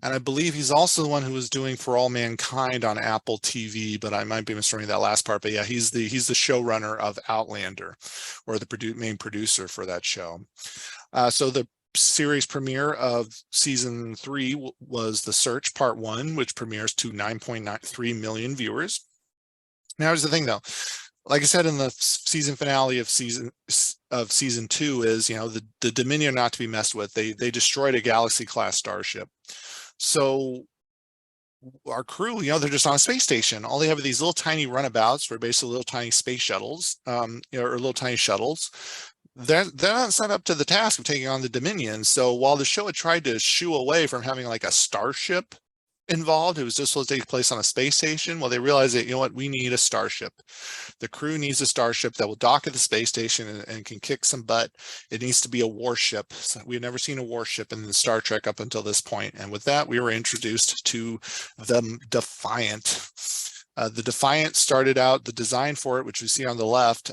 and I believe he's also the one who was doing For All Mankind on Apple TV, but I might be misremembering that last part. But yeah, he's the showrunner of Outlander, or the main producer for that show. So the series premiere of season 3 was The Search Part 1, which premieres to 9.93 million viewers. Now here's the thing though, like I said in the season finale of season 2 is, the Dominion are not to be messed with. They destroyed a Galaxy class starship. So our crew, they're just on a space station. All they have are these little tiny runabouts, or basically little tiny space shuttles, or little tiny shuttles. They're not set up to the task of taking on the Dominion. So while the show had tried to shoo away from having like a starship involved. It was just supposed to take place on a space station. Well, they realized that, you know what, we need a starship. The crew needs a starship that will dock at the space station and can kick some butt. It needs to be a warship. So we had never seen a warship in the Star Trek up until this point. And with that, we were introduced to the Defiant. The Defiant started out, the design for it, which we see on the left,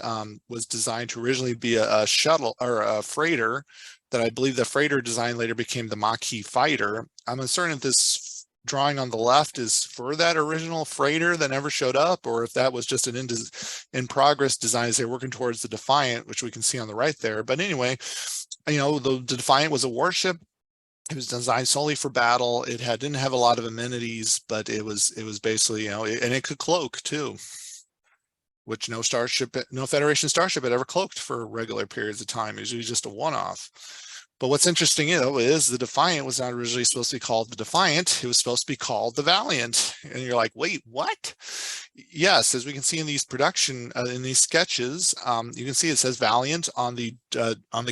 was designed to originally be a shuttle or a freighter that I believe the freighter design later became the Maquis fighter. I'm uncertain if this drawing on the left is for that original freighter that never showed up, or if that was just an in progress design as they're working towards the Defiant, which we can see on the right there. But anyway, you know, the Defiant was a warship. It was designed solely for battle. It didn't have a lot of amenities, but it was basically, you know, and it could cloak too, which no Federation starship had ever cloaked for regular periods of time. It was usually just a one-off. But what's interesting, you know, is the Defiant was not originally supposed to be called the Defiant. It was supposed to be called the Valiant. And you're like, wait, what? Yes, as we can see in these in these sketches, you can see it says Valiant on the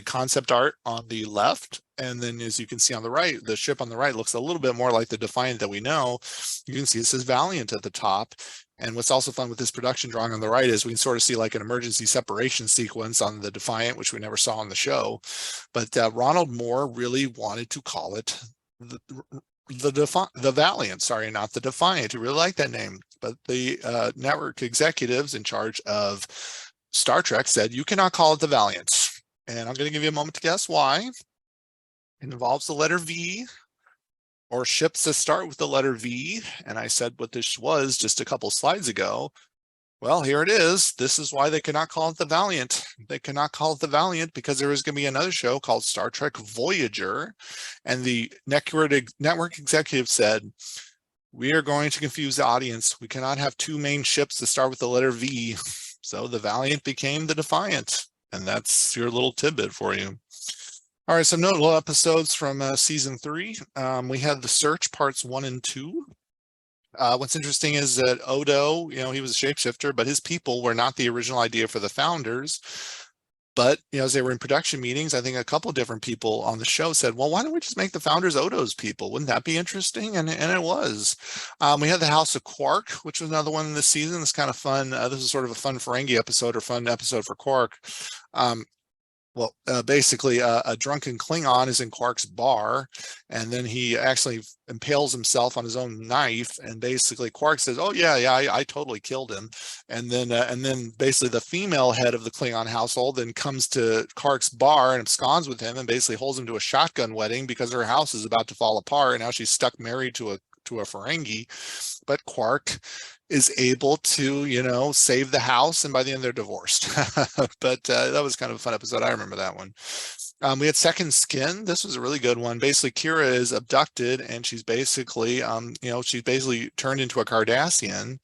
concept art on the left. And then as you can see on the right, the ship on the right looks a little bit more like the Defiant that we know. You can see it says Valiant at the top. And what's also fun with this production drawing on the right is we can sort of see like an emergency separation sequence on the Defiant, which we never saw on the show. But Ronald Moore really wanted to call it the Valiant, sorry, not the Defiant. He really liked that name. But the network executives in charge of Star Trek said, you cannot call it the Valiant. And I'm going to give you a moment to guess why. It involves the letter V, or ships that start with the letter V. And I said what this was just a couple slides ago. Well, here it is. This is why they cannot call it the Valiant. They cannot call it the Valiant because there is going to be another show called Star Trek Voyager. And the network executive said, we are going to confuse the audience. We cannot have two main ships that start with the letter V. So the Valiant became the Defiant. And that's your little tidbit for you. All right, some notable episodes from season 3. We had The Search parts 1 and 2. What's interesting is that Odo, you know, he was a shapeshifter, but his people were not the original idea for the founders. But, you know, as they were in production meetings, I think a couple of different people on the show said, well, why don't we just make the founders Odo's people? Wouldn't that be interesting? And it was. We had the House of Quark, which was another one in this season. It's kind of fun. This is sort of a fun Ferengi episode or fun episode for Quark. Basically, a drunken Klingon is in Quark's bar, and then he actually impales himself on his own knife. And basically, Quark says, "Oh yeah, I totally killed him." And then basically, the female head of the Klingon household then comes to Quark's bar and absconds with him, and basically holds him to a shotgun wedding because her house is about to fall apart, and now she's stuck married to a Ferengi. But Quark is able to, you know, save the house, and by the end they're divorced. But that was kind of a fun episode. I remember that one. We had Second Skin. This was a really good one. Basically, Kira is abducted, and she's basically, she's basically turned into a Cardassian,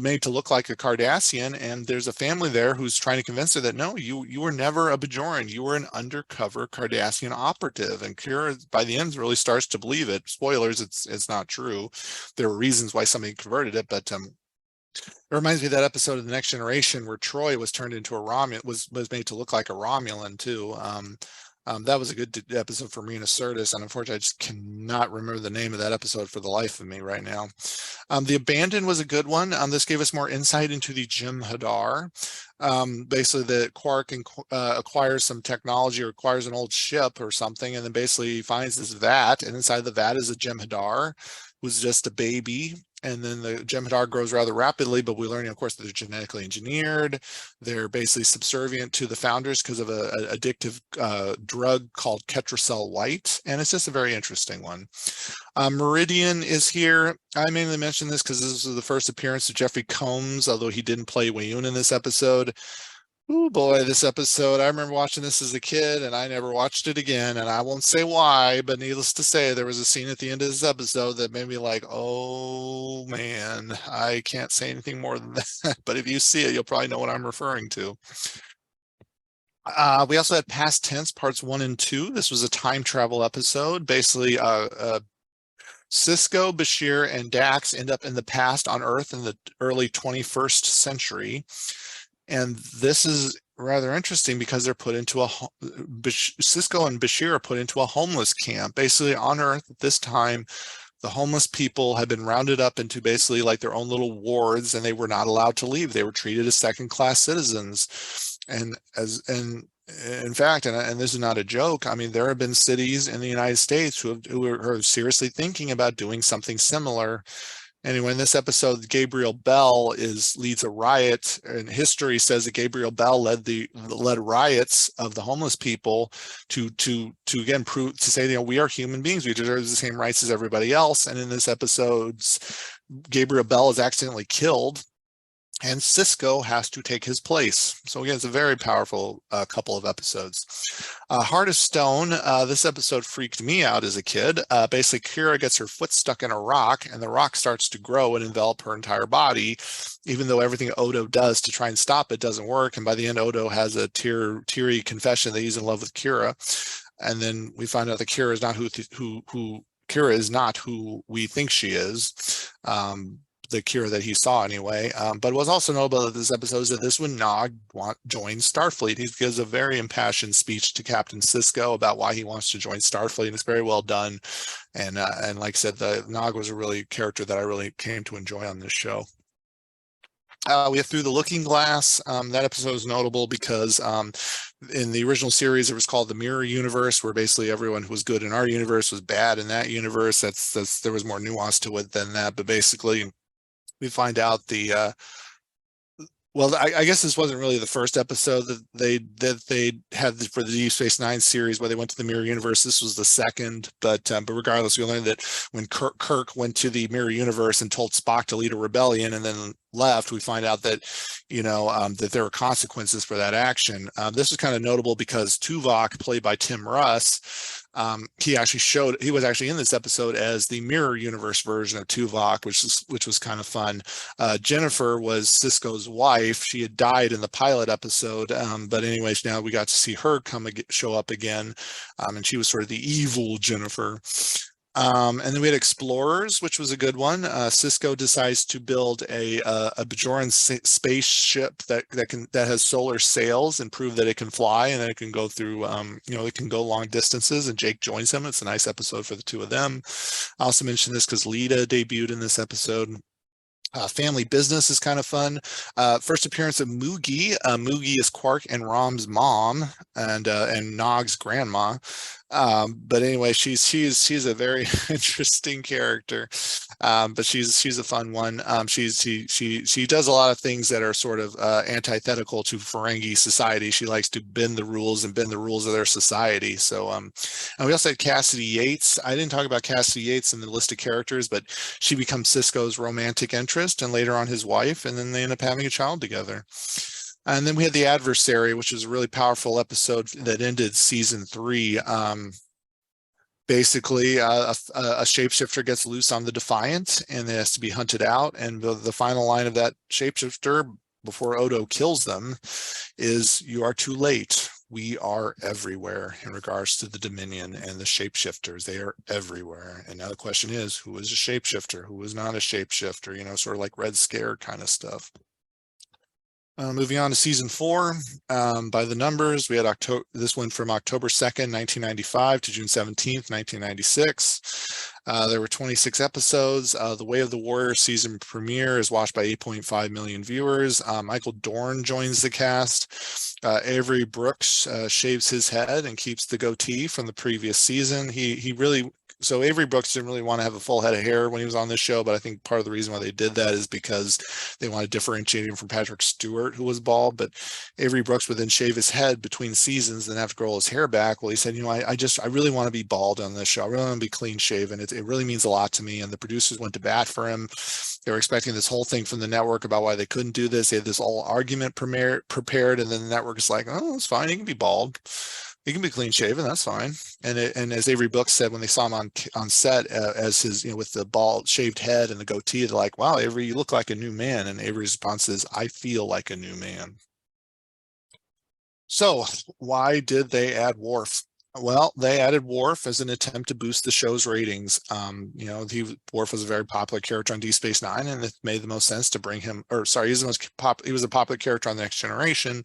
made to look like a Cardassian. And there's a family there who's trying to convince her that no, you were never a Bajoran. You were an undercover Cardassian operative. And Kira, by the end, really starts to believe it. Spoilers, it's not true. There were reasons why somebody converted it, but it reminds me of that episode of The Next Generation where Troy was turned into a Romulan, was made to look like a Romulan too. That was a good episode for Marina Sirtis, and unfortunately, I just cannot remember the name of that episode for the life of me right now. The Abandoned was a good one. This gave us more insight into the Jem'Hadar. Basically, the Quark acquires some technology or acquires an old ship or something, and then basically finds this vat, and inside the vat is a Jem'Hadar, who's just a baby. And then the Jem'Hadar grows rather rapidly, but we learn, of course, that they're genetically engineered. They're basically subservient to the founders because of an addictive drug called Ketracel White. And it's just a very interesting one. Meridian is here. I mainly mention this because this was the first appearance of Jeffrey Combs, although he didn't play Wayun in this episode. Oh boy, this episode, I remember watching this as a kid and I never watched it again, and I won't say why, but needless to say, there was a scene at the end of this episode that made me like, oh man, I can't say anything more than that. But if you see it, you'll probably know what I'm referring to. We also had Past Tense parts 1 and 2. This was a time travel episode. Basically, Sisko, Bashir, and Dax end up in the past on Earth in the early 21st century. And this is rather interesting because they're put into Sisko and Bashir are put into a homeless camp. Basically, on Earth at this time, the homeless people had been rounded up into basically like their own little wards, and they were not allowed to leave. They were treated as second-class citizens. And in fact, and this is not a joke, I mean, there have been cities in the United States who are seriously thinking about doing something similar. Anyway, in this episode, Gabriel Bell leads a riot, and history says that Gabriel Bell led riots of the homeless people to again prove, to say, we are human beings, we deserve the same rights as everybody else. And in this episode, Gabriel Bell is accidentally killed, and Cisco has to take his place. So again, it's a very powerful couple of episodes. Heart of Stone, this episode freaked me out as a kid. Basically, Kira gets her foot stuck in a rock, and the rock starts to grow and envelop her entire body, even though everything Odo does to try and stop it doesn't work. And by the end, Odo has a teary confession that he's in love with Kira. And then we find out that Kira is not Kira is not who we think she is. The Kira that he saw anyway. But what's also notable about this episode is that this when Nog joins Starfleet. He gives a very impassioned speech to Captain Cisco about why he wants to join Starfleet, and it's very well done. And like I said, the Nog was a really character that I really came to enjoy on this show. We have Through the Looking Glass. That episode is notable because in the original series, it was called the Mirror Universe, where basically everyone who was good in our universe was bad in that universe. There was more nuance to it than that, but basically we find out well, I guess this wasn't really the first episode that they had for the Deep Space Nine series where they went to the Mirror Universe. This was the second, but regardless, we learned that when Kirk went to the Mirror Universe and told Spock to lead a rebellion and then left, we find out that that there were consequences for that action. This was kind of notable because Tuvok, played by Tim Russ, he was actually in this episode as the Mirror Universe version of Tuvok, which was kind of fun. Jennifer was Cisco's wife. She had died in the pilot episode, but anyways, now we got to see her show up again, and she was sort of the evil Jennifer. And then we had Explorers, which was a good one. Cisco decides to build a Bajoran spaceship that has solar sails and prove that it can fly and that it can go through, it can go long distances. And Jake joins him. It's a nice episode for the two of them. I also mentioned this because Lita debuted in this episode. Family Business is kind of fun. First appearance of Moogie. Moogie is Quark and Rom's mom and Nog's grandma. But anyway, she's a very interesting character. But she's a fun one. She does a lot of things that are sort of antithetical to Ferengi society. She likes to bend the rules of their society. So and we also had Cassidy Yates. I didn't talk about Cassidy Yates in the list of characters, but she becomes Cisco's romantic interest and later on his wife, and then they end up having a child together. And then we had The Adversary, which is a really powerful episode that ended season 3. Basically, a shapeshifter gets loose on the Defiant and it has to be hunted out. And the final line of that shapeshifter before Odo kills them is, "You are too late. We are everywhere," in regards to the Dominion and the shapeshifters. They are everywhere. And now the question is, who is a shapeshifter? Who is not a shapeshifter? Sort of like Red Scare kind of stuff. Moving on to season 4, by the numbers, we had this one from October 2nd, 1995 to June 17th, 1996. There were 26 episodes. The Way of the Warrior season premiere is watched by 8.5 million viewers. Michael Dorn joins the cast. Avery Brooks shaves his head and keeps the goatee from the previous season. So Avery Brooks didn't really want to have a full head of hair when he was on this show, but I think part of the reason why they did that is because they want to differentiate him from Patrick Stewart, who was bald. But Avery Brooks would then shave his head between seasons and have to grow his hair back. Well, he said, I really want to be bald on this show. I really want to be clean shaven. It really means a lot to me. And the producers went to bat for him. They were expecting this whole thing from the network about why they couldn't do this. They had this whole argument prepared, and then the network is like, "Oh, it's fine. He can be bald. He can be clean shaven. That's fine." And as Avery Brooks said when they saw him on set as his, with the bald shaved head and the goatee, they're like, "Wow, Avery, you look like a new man." And Avery's response is, "I feel like a new man." So why did they add Worf? Well, they added Worf as an attempt to boost the show's ratings. Worf was a very popular character on Deep Space Nine, and it made the most sense to bring him. Or sorry, he was a popular character on the Next Generation,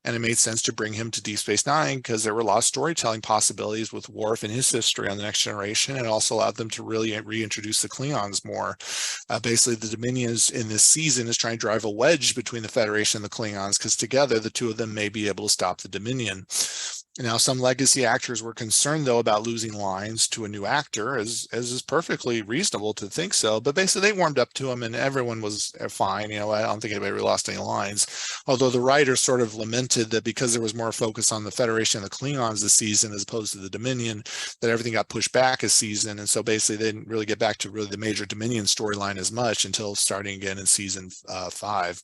and it made sense to bring him to Deep Space Nine because there were a lot of storytelling possibilities with Worf and his history on the Next Generation, and it also allowed them to really reintroduce the Klingons more. Basically, the Dominions in this season is trying to drive a wedge between the Federation and the Klingons because together the two of them may be able to stop the Dominion. Now, some legacy actors were concerned, though, about losing lines to a new actor, as is perfectly reasonable to think so. But basically, they warmed up to him, and everyone was fine. I don't think anybody really lost any lines. Although the writers sort of lamented that because there was more focus on the Federation and the Klingons this season as opposed to the Dominion, that everything got pushed back a season. And so basically, they didn't really get back to really the major Dominion storyline as much until starting again in season 5.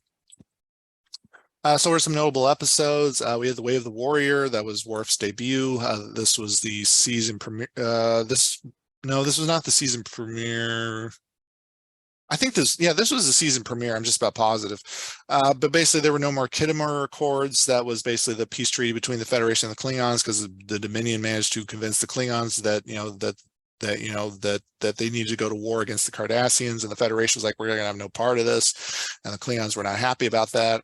So were some notable episodes. We had The Way of the Warrior. That was Worf's debut. This was the season premiere. This was not the season premiere. I think this was the season premiere. I'm just about positive. But basically, there were no more Khitomer Accords. That was basically the peace treaty between the Federation and the Klingons, because the Dominion managed to convince the Klingons that that they needed to go to war against the Cardassians, and the Federation was like, we're going to have no part of this, and the Klingons were not happy about that.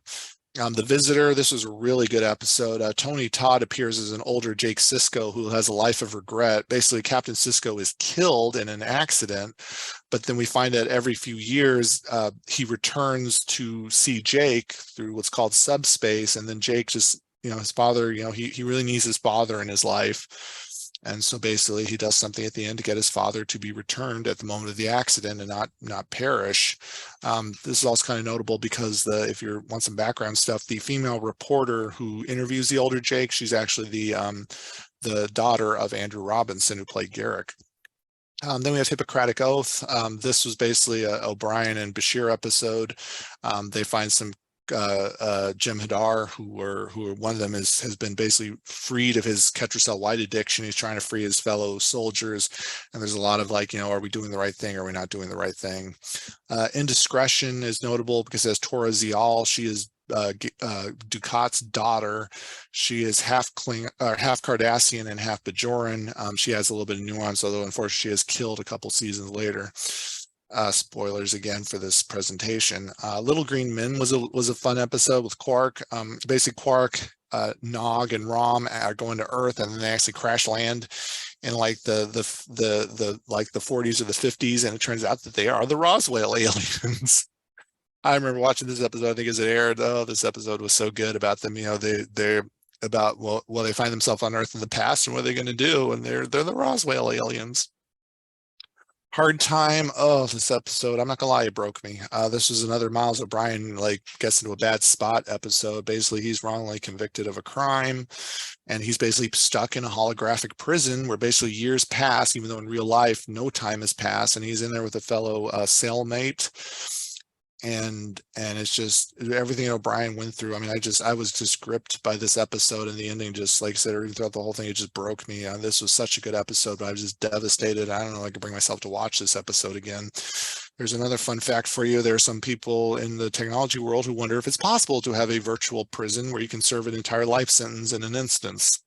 The Visitor, this was a really good episode. Tony Todd appears as an older Jake Sisko who has a life of regret. Basically, Captain Sisko is killed in an accident, but then we find that every few years he returns to see Jake through what's called subspace, and then Jake just, his father, he really needs his father in his life. And so basically he does something at the end to get his father to be returned at the moment of the accident and not perish. This is also kind of notable because if you want some background stuff, the female reporter who interviews the older Jake, she's actually the daughter of Andrew Robinson, who played Garrick. Then we have Hippocratic Oath. This was basically a O'Brien and Bashir episode. They find some Jim Hadar, who one of them has been basically freed of his Ketracel White addiction. He's trying to free his fellow soldiers, and there's a lot of are we doing the right thing? Or are we not doing the right thing? Indiscretion is notable because it has Tora Zial. She is Dukat's daughter. She is half Cardassian and half Bajoran. She has a little bit of nuance, although unfortunately she is killed a couple seasons later. Spoilers again for this presentation. Little Green Men was a fun episode with Quark. Basically, Quark, Nog, and Rom are going to Earth, and then they actually crash land in the 40s or the 50s, and it turns out that they are the Roswell aliens. I remember watching this episode. I think as it aired, this episode was so good about them. They're about they find themselves on Earth in the past, and what are they going to do? And they're the Roswell aliens. Hard Time. Oh, this episode, I'm not gonna lie, it broke me. This was another Miles O'Brien gets into a bad spot episode. Basically, he's wrongly convicted of a crime, and he's basically stuck in a holographic prison where basically years pass, even though in real life no time has passed, and he's in there with a fellow cellmate. And it's just everything O'Brien went through. I mean, I was just gripped by this episode, and the ending, just like I said, throughout the whole thing, it just broke me. This was such a good episode, but I was just devastated. I don't know if I could bring myself to watch this episode again. There's another fun fact for you. There are some people in the technology world who wonder if it's possible to have a virtual prison where you can serve an entire life sentence in an instance.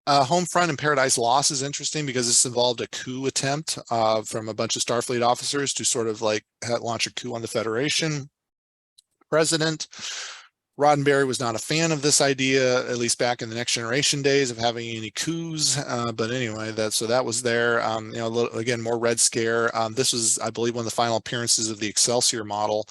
Homefront and Paradise Lost is interesting because this involved a coup attempt from a bunch of Starfleet officers to sort of launch a coup on the Federation. President Roddenberry was not a fan of this idea, at least back in the Next Generation days, of having any coups. But anyway, that was there. Again, more Red Scare. This was, I believe, one of the final appearances of the Excelsior model.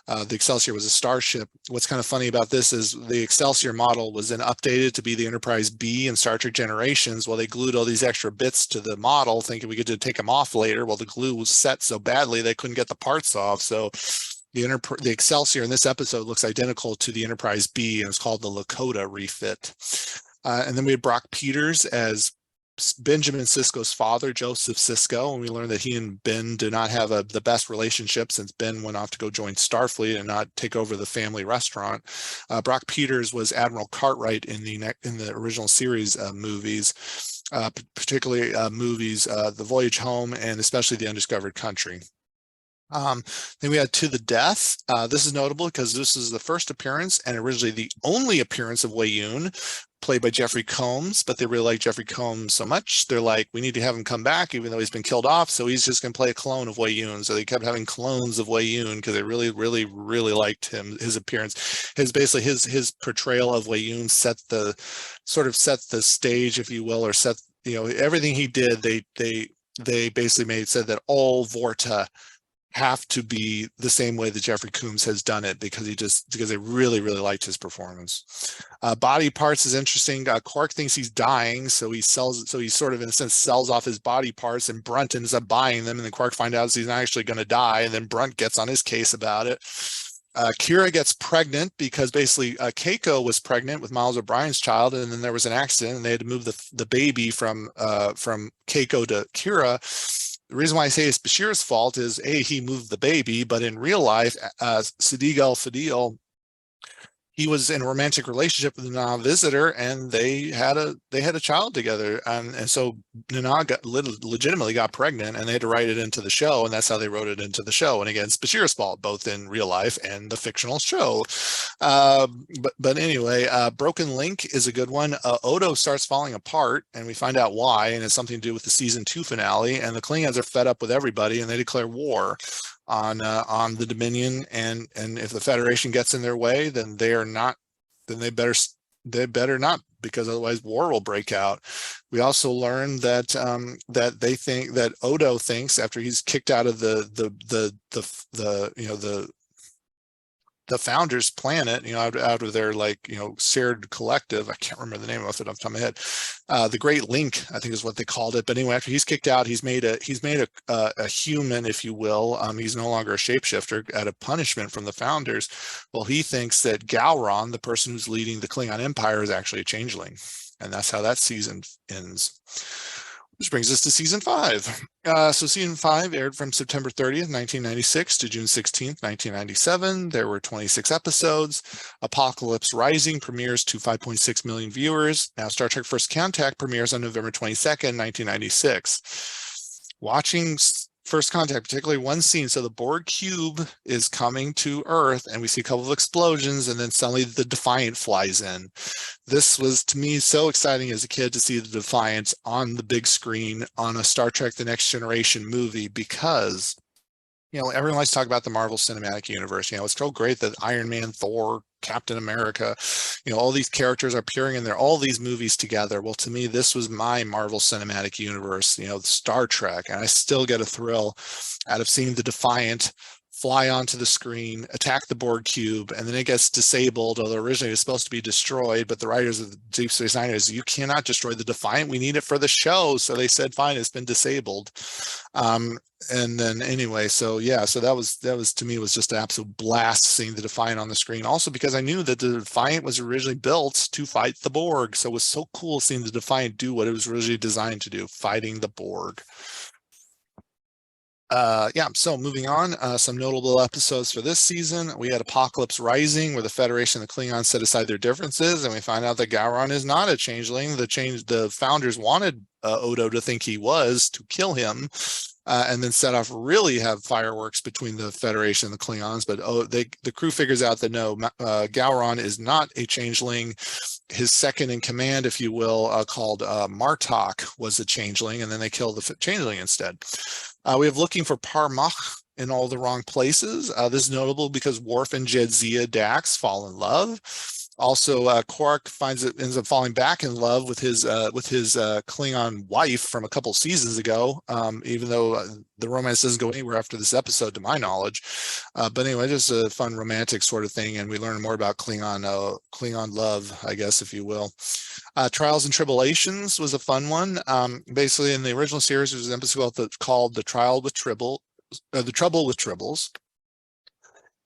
The Excelsior was a starship. What's kind of funny about this is the Excelsior model was then updated to be the Enterprise B in Star Trek Generations. Well, they glued all these extra bits to the model, thinking we could take them off later. Well, the glue was set so badly they couldn't get the parts off. So the Excelsior in this episode looks identical to the Enterprise B, and it's called the Lakota refit. And then we had Brock Peters as Benjamin Sisko's father, Joseph Sisko, and we learned that he and Ben do not have the best relationship since Ben went off to go join Starfleet and not take over the family restaurant. Brock Peters was Admiral Cartwright in the original series movies, particularly movies The Voyage Home and especially The Undiscovered Country. Then we had To the Death. This is notable because this is the first appearance and originally the only appearance of Wei Yun, played by Jeffrey Combs, but they really like Jeffrey Combs so much, they're like, we need to have him come back, even though he's been killed off. So he's just going to play a clone of Wei Yun. So they kept having clones of Wei Yun because they really, really, really liked him, his appearance. His portrayal of Wei Yun set the stage, if you will, or set, everything he did. They basically said that all Vorta have to be the same way that Jeffrey Combs has done it, because they really, really liked his performance. Body parts is interesting. Quark thinks he's dying, so he sort of in a sense sells off his body parts, and Brunt ends up buying them, and then Quark finds out he's not actually going to die, and then Brunt gets on his case about it. Kira gets pregnant because basically Keiko was pregnant with Miles O'Brien's child, and then there was an accident, and they had to move the baby from Keiko to Kira. The reason why I say it's Bashir's fault is he moved the baby, but in real life, Sadiq al-Fadil, he was in a romantic relationship with Nana Visitor, and they had a child together, and so Nana legitimately got pregnant, and they had to write it into the show, and that's how they wrote it into the show. And again, it's Bashir's fault, both in real life and the fictional show. But anyway, Broken Link is a good one. Odo starts falling apart, and we find out why, and it's something to do with the season 2 finale. And the Klingons are fed up with everybody, and they declare war on the Dominion, and if the Federation gets in their way, then they better not, because otherwise war will break out. We also learned that they think that Odo thinks, after he's kicked out of the Founders planet, out of their shared collective. I can't remember the name of it off the top of my head. The Great Link, I think, is what they called it. But anyway, after he's kicked out, he's made a human, if you will. He's no longer a shapeshifter, out of punishment from the Founders. Well, he thinks that Gowron, the person who's leading the Klingon Empire, is actually a changeling, and that's how that season ends. Which brings us to season 5. So season 5 aired from September 30th, 1996 to June 16th, 1997. There were 26 episodes. Apocalypse Rising premieres to 5.6 million viewers. Now Star Trek First Contact premieres on November 22nd, 1996. Watching First Contact, particularly one scene, so the Borg cube is coming to Earth, and we see a couple of explosions, and then suddenly the Defiant flies in. This was, to me, so exciting as a kid to see the Defiant on the big screen on a Star Trek The Next Generation movie, because everyone likes to talk about the Marvel Cinematic Universe. It's so great that Iron Man, Thor, Captain America, all these characters are appearing in all these movies together. Well, to me, this was my Marvel Cinematic Universe, Star Trek, and I still get a thrill out of seeing the Defiant fly onto the screen, attack the Borg cube, and then it gets disabled, although originally it was supposed to be destroyed. But the writers of the Deep Space Nine is, you cannot destroy the Defiant. We need it for the show. So they said, fine, it's been disabled. And then anyway, so that was to me, was just an absolute blast seeing the Defiant on the screen. Also because I knew that the Defiant was originally built to fight the Borg. So it was so cool seeing the Defiant do what it was originally designed to do, fighting the Borg. So moving on, some notable episodes for this season. We had Apocalypse Rising, where the Federation and the Klingons set aside their differences, and we find out that Gowron is not a changeling. The Founders wanted Odo to think he was, to kill him, and then set off really have fireworks between the Federation and the Klingons. But the crew figures out that no, Gowron is not a changeling. His second in command, if you will, called Martok, was a changeling, and then they kill the changeling instead. We have Looking for Parmach in all the wrong places. This is notable because Worf and Jadzia Dax fall in love. Also, Quark ends up falling back in love with his Klingon wife from a couple seasons ago, even though the romance doesn't go anywhere after this episode, to my knowledge. But anyway, just a fun romantic sort of thing, and we learn more about Klingon love, I guess, if you will. Trials and Tribulations was a fun one. Basically, in the original series, there was an episode called The Trouble with Tribbles.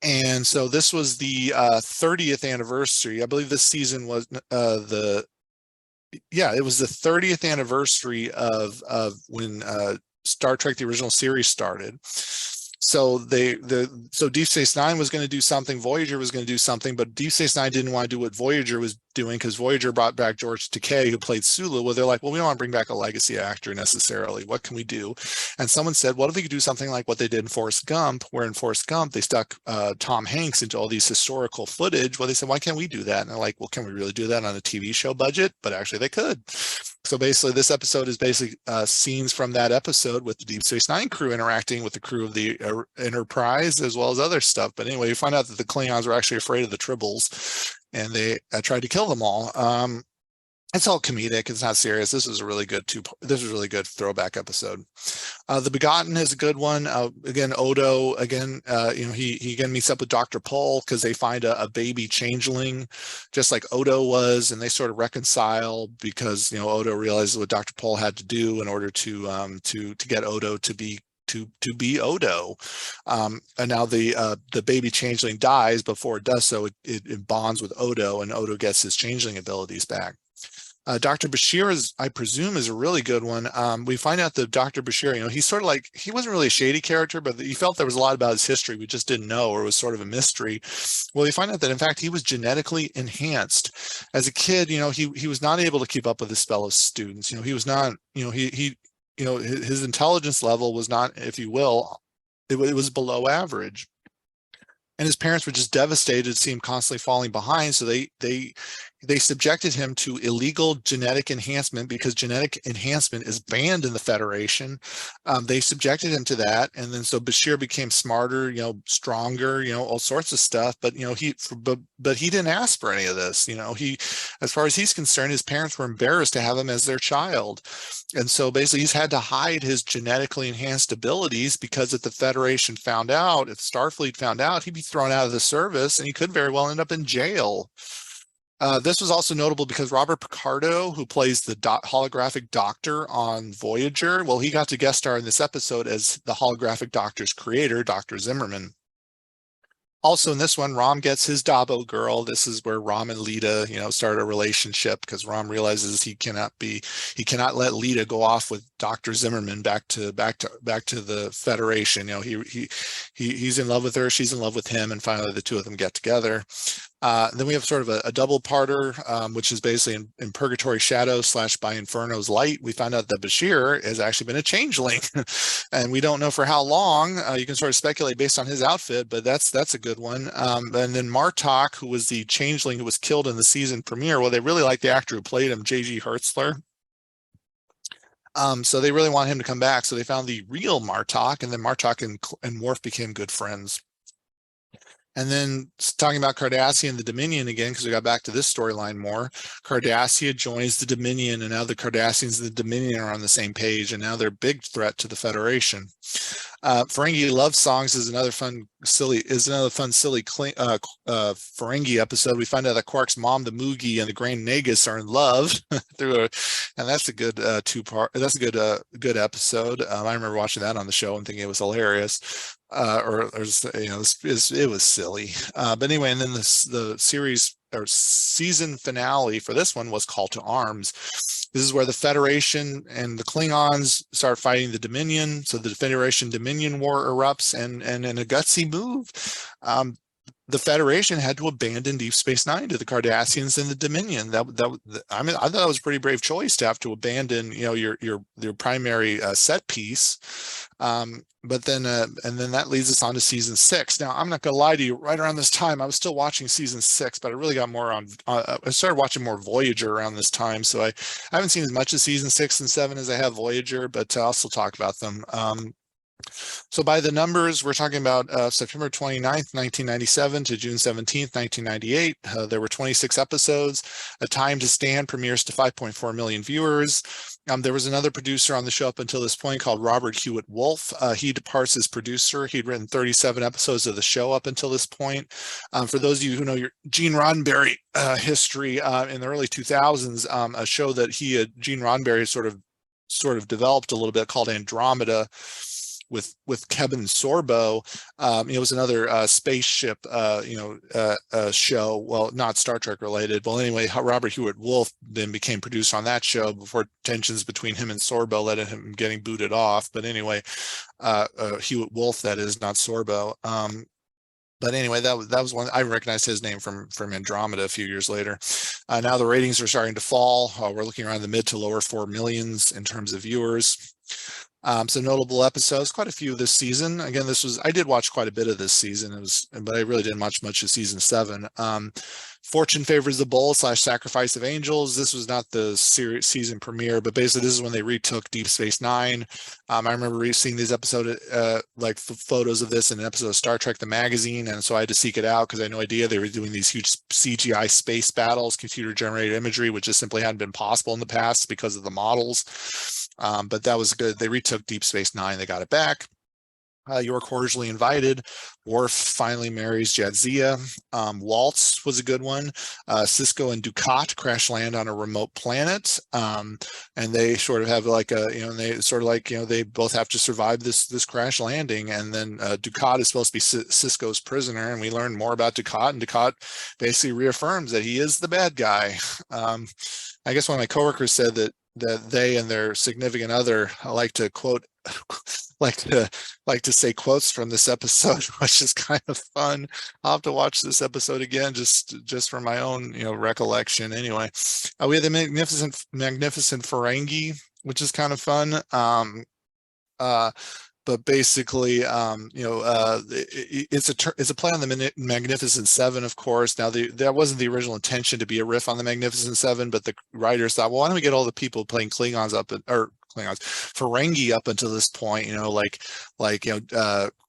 And so this was the 30th anniversary. I believe this season was it was the 30th anniversary of when Star Trek, the original series, started. So Deep Space Nine was going to do something, Voyager was going to do something, but Deep Space Nine didn't want to do what Voyager was doing because Voyager brought back George Takei, who played Sulu. Well, they're like, well, we don't want to bring back a legacy actor necessarily. What can we do? And someone said, what if we could do something like what they did in Forrest Gump, where in Forrest Gump they stuck Tom Hanks into all these historical footage. Well, they said, why can't we do that? And they're like, well, can we really do that on a TV show budget? But actually, they could. So basically, this episode is basically scenes from that episode with the Deep Space Nine crew interacting with the crew of the Enterprise, as well as other stuff. But anyway, you find out that the Klingons were actually afraid of the Tribbles, and they tried to kill them all. It's all comedic. It's not serious. This was a really good this was a really good throwback episode. The Begotten is a good one. Again, Odo, again, he again meets up with Dr. Paul because they find a baby changeling, just like Odo was, and they sort of reconcile because, Odo realizes what Dr. Paul had to do in order to get Odo to be Odo. And now the baby changeling dies. Before it does so, it bonds with Odo, and Odo gets his changeling abilities back. Dr. Bashir, I presume, is a really good one. We find out that Dr. Bashir, he's sort of like, he wasn't really a shady character, but he felt there was a lot about his history we just didn't know, or it was sort of a mystery. Well, we find out that, in fact, he was genetically enhanced. As a kid, he was not able to keep up with his fellow students. He was not, his intelligence level was not, if you will, it was below average. And his parents were just devastated to see him constantly falling behind. So they subjected him to illegal genetic enhancement because genetic enhancement is banned in the Federation. They subjected him to that. And then so Bashir became smarter, stronger, all sorts of stuff. But, but he didn't ask for any of this. As far as he's concerned, his parents were embarrassed to have him as their child. And so basically he's had to hide his genetically enhanced abilities because if the Federation found out, if Starfleet found out, he'd be thrown out of the service and he could very well end up in jail. This was also notable because Robert Picardo, who plays the holographic doctor on Voyager, well, he got to guest star in this episode as the holographic doctor's creator, Dr. Zimmerman. Also in this one, Rom gets his Dabo girl. This is where Rom and Lita, start a relationship because Rom realizes he cannot let Lita go off with Dr. Zimmerman back to the Federation. He's in love with her, she's in love with him, and finally the two of them get together. Then we have sort of a double-parter, which is basically in Purgatory Shadow / By Inferno's Light. We find out that Bashir has actually been a changeling, and we don't know for how long. You can sort of speculate based on his outfit, but that's a good one. And then Martok, who was the changeling who was killed in the season premiere, well, they really like the actor who played him, J.G. Hertzler. So they really want him to come back. So they found the real Martok, and then Martok and Worf became good friends. And then talking about Cardassia and the Dominion again, because we got back to this storyline more. Cardassia joins the Dominion, and now the Cardassians and the Dominion are on the same page, and now they're a big threat to the Federation. Ferengi Love Songs is another fun, silly Ferengi episode. We find out that Quark's mom, the Moogie, and the Grain Nagus are in love and that's a good two-part. That's a good episode. I remember watching that on the show and thinking it was hilarious. Or just, it was silly. But anyway, and then the series or season finale for this one was Call to Arms. This is where the Federation and the Klingons start fighting the Dominion. So the Federation Dominion War erupts, and in a gutsy move, the Federation had to abandon Deep Space Nine to the Cardassians and the Dominion. I thought that was a pretty brave choice to have to abandon, your primary set piece. But then, and then that leads us on to season 6. Now, I'm not going to lie to you. Right around this time, I was still watching season 6, but I really got more on. I started watching more Voyager around this time, so I haven't seen as much of season 6 and 7 as I have Voyager, but I'll still talk about them. So by the numbers, we're talking about September 29th, 1997 to June 17th, 1998. There were 26 episodes. A Time to Stand premieres to 5.4 million viewers. There was another producer on the show up until this point called Robert Hewitt Wolf. He departs as producer. He'd written 37 episodes of the show up until this point. For those of you who know your Gene Roddenberry history in the early 2000s, a show that Gene Roddenberry sort of developed a little bit called Andromeda Kevin Sorbo. It was another spaceship show. Well, not Star Trek related. Well, anyway, Robert Hewitt Wolf then became producer on that show before tensions between him and Sorbo led to him getting booted off. But anyway, Hewitt Wolf, that is, not Sorbo. But anyway, that was one. I recognized his name from Andromeda a few years later. Now the ratings are starting to fall. We're looking around the mid to lower 4 millions in terms of viewers. Some notable episodes, quite a few this season. Again, I did watch quite a bit of this season, but I really didn't watch much of season 7. Fortune Favors the Bold / Sacrifice of Angels. This was not the season premiere, but basically this is when they retook Deep Space Nine. I remember seeing these episodes, photos of this in an episode of Star Trek the Magazine, and so I had to seek it out because I had no idea they were doing these huge CGI space battles, computer generated imagery, which just simply hadn't been possible in the past because of the models. But that was good. They retook Deep Space Nine. They got it back. You're cordially invited. Worf finally marries Jadzia. Waltz was a good one. Sisko and Dukat crash land on a remote planet, and they sort of have they both have to survive this crash landing. And then Dukat is supposed to be Sisko's prisoner, and we learn more about Dukat. And Dukat basically reaffirms that he is the bad guy. I guess one of my coworkers said that they and their significant other like to quote like to say quotes from this episode, which is kind of fun. I'll have to watch this episode again just for my own recollection. Anyway, we had the magnificent Ferengi, which is kind of fun. But basically, it's a play on the Magnificent Seven, of course. Now, that wasn't the original intention to be a riff on the Magnificent Seven, but the writers thought, well, why don't we get all the people playing Klingons Ferengi up until this point,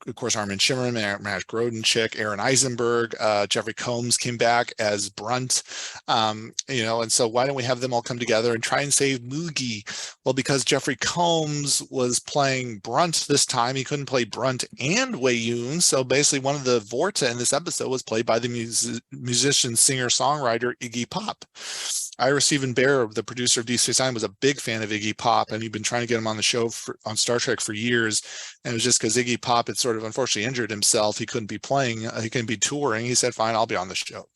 of course, Armin Shimmerman, Matt Grodenchik, Aaron Eisenberg, Jeffrey Combs came back as Brunt, and so why don't we have them all come together and try and save Moogie? Well, because Jeffrey Combs was playing Brunt this time, he couldn't play Brunt and Wei-Yun, so basically one of the Vorta in this episode was played by the musician, singer, songwriter Iggy Pop. Ira Steven Behr, the producer of Deep Space Nine, was a big fan of Iggy Pop, and he'd been trying to get him on the show on Star Trek for years. And it was just because Iggy Pop had sort of unfortunately injured himself. He couldn't be playing, he couldn't be touring. He said, fine, I'll be on the show.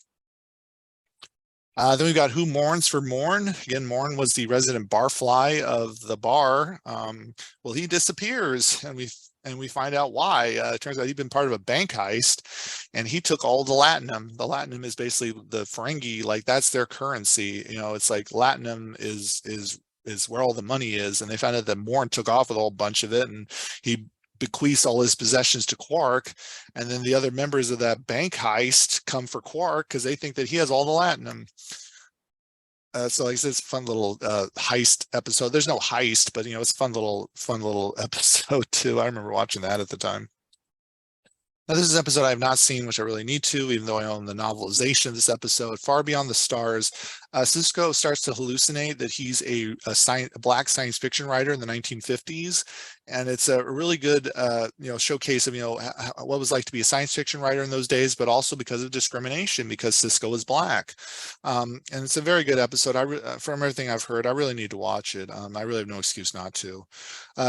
Then we've got Who Mourns for Morn. Again, Morn was the resident barfly of the bar. Well, he disappears, and we find out why. It turns out he'd been part of a bank heist, and he took all the latinum. The latinum is basically the Ferengi, like that's their currency. It's like latinum is where all the money is. And they found out that Morn took off with a whole bunch of it, and he bequeaths all his possessions to Quark. And then the other members of that bank heist come for Quark because they think that he has all the latinum. So like I said, it's a fun little heist episode. There's no heist, but it's a fun little episode too. I remember watching that at the time. Now, this is an episode I have not seen, which I really need to, even though I own the novelization of this episode. Far Beyond the Stars. Sisko starts to hallucinate that he's a black science fiction writer in the 1950s, and it's a really good showcase of what it was like to be a science fiction writer in those days, but also because of discrimination, because Sisko is black. And it's a very good episode. From everything I've heard, I really need to watch it. I really have no excuse not to.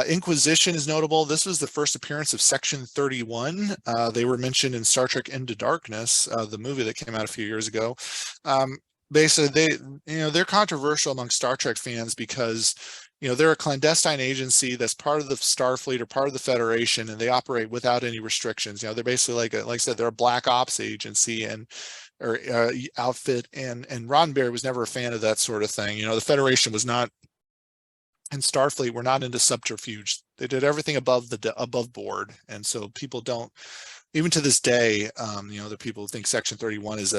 Inquisition is notable. This was the first appearance of Section 31. They were mentioned in Star Trek Into Darkness, the movie that came out a few years ago. Basically, they're controversial among Star Trek fans because they're a clandestine agency that's part of the Starfleet or part of the Federation, and they operate without any restrictions. They're basically like I said, they're a black ops agency or outfit, and Roddenberry was never a fan of that sort of thing. The Federation was not, and Starfleet were not into subterfuge. They did everything above board, and so people don't, even to this day, the people think Section 31 is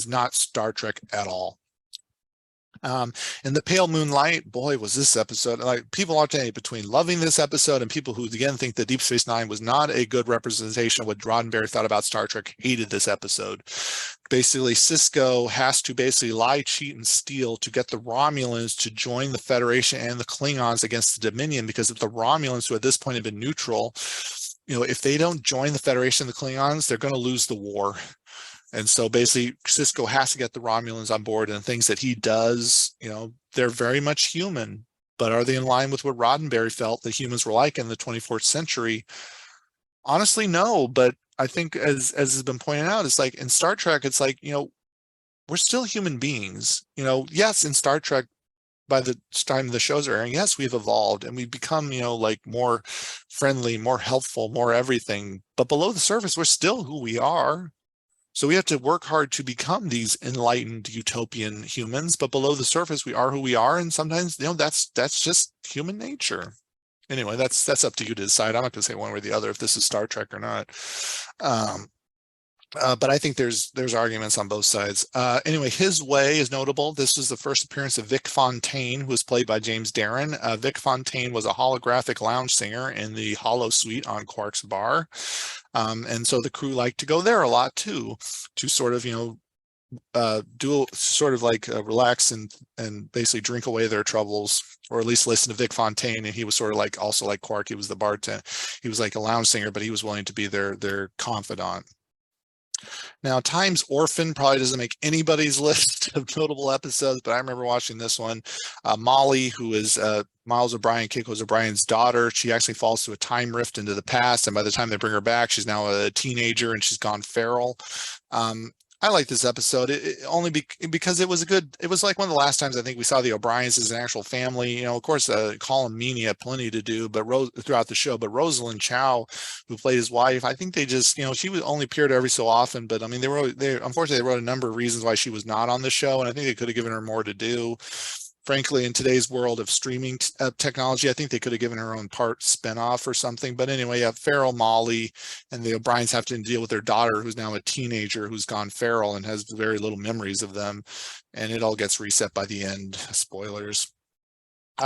not Star Trek at all. In The Pale Moonlight, boy, was this episode, like, people alternate between loving this episode and people who again think that Deep Space Nine was not a good representation of what Roddenberry thought about Star Trek, hated this episode. Basically, Sisko has to basically lie, cheat, and steal to get the Romulans to join the Federation and the Klingons against the Dominion, because if the Romulans, who at this point have been neutral, if they don't join the Federation and the Klingons, they're going to lose the war. And so basically Sisko has to get the Romulans on board, and things that he does, they're very much human. But are they in line with what Roddenberry felt that humans were like in the 24th century? Honestly, no. But I think, as has been pointed out, it's like in Star Trek, it's like, we're still human beings. Yes, in Star Trek, by the time the shows are airing, yes, we've evolved and we've become, like more friendly, more helpful, more everything. But below the surface, we're still who we are. So we have to work hard to become these enlightened utopian humans. But below the surface, we are who we are, and sometimes, that's just human nature. Anyway, that's up to you to decide. I'm not going to say one way or the other if this is Star Trek or not. Um, but I think there's arguments on both sides. Anyway, His Way is notable. This was the first appearance of Vic Fontaine, who was played by James Darren. Vic Fontaine was a holographic lounge singer in the Hollow Suite on Quark's bar. And so the crew liked to go there a lot too, to sort of, do sort of like relax and basically drink away their troubles, or at least listen to Vic Fontaine. And he was sort of like, also like Quark, he was the bartender. He was like a lounge singer, but he was willing to be their confidant. Now, Time's Orphan probably doesn't make anybody's list of notable episodes, but I remember watching this one. Molly, who is Miles O'Brien, Keiko O'Brien's daughter, she actually falls through a time rift into the past, and by the time they bring her back, she's now a teenager and she's gone feral. I like this episode only because it was like one of the last times I think we saw the O'Briens as an actual family. Of course, Colin Meaney had plenty to do, but throughout the show. But Rosalind Chow, who played his wife, I think they just, she would only appeared every so often. But I mean, unfortunately they wrote a number of reasons why she was not on the show, and I think they could have given her more to do. Frankly, in today's world of streaming technology, I think they could have given her own part spinoff or something. But anyway, feral Molly, and the O'Briens have to deal with their daughter, who's now a teenager, who's gone feral and has very little memories of them. And it all gets reset by the end. Spoilers.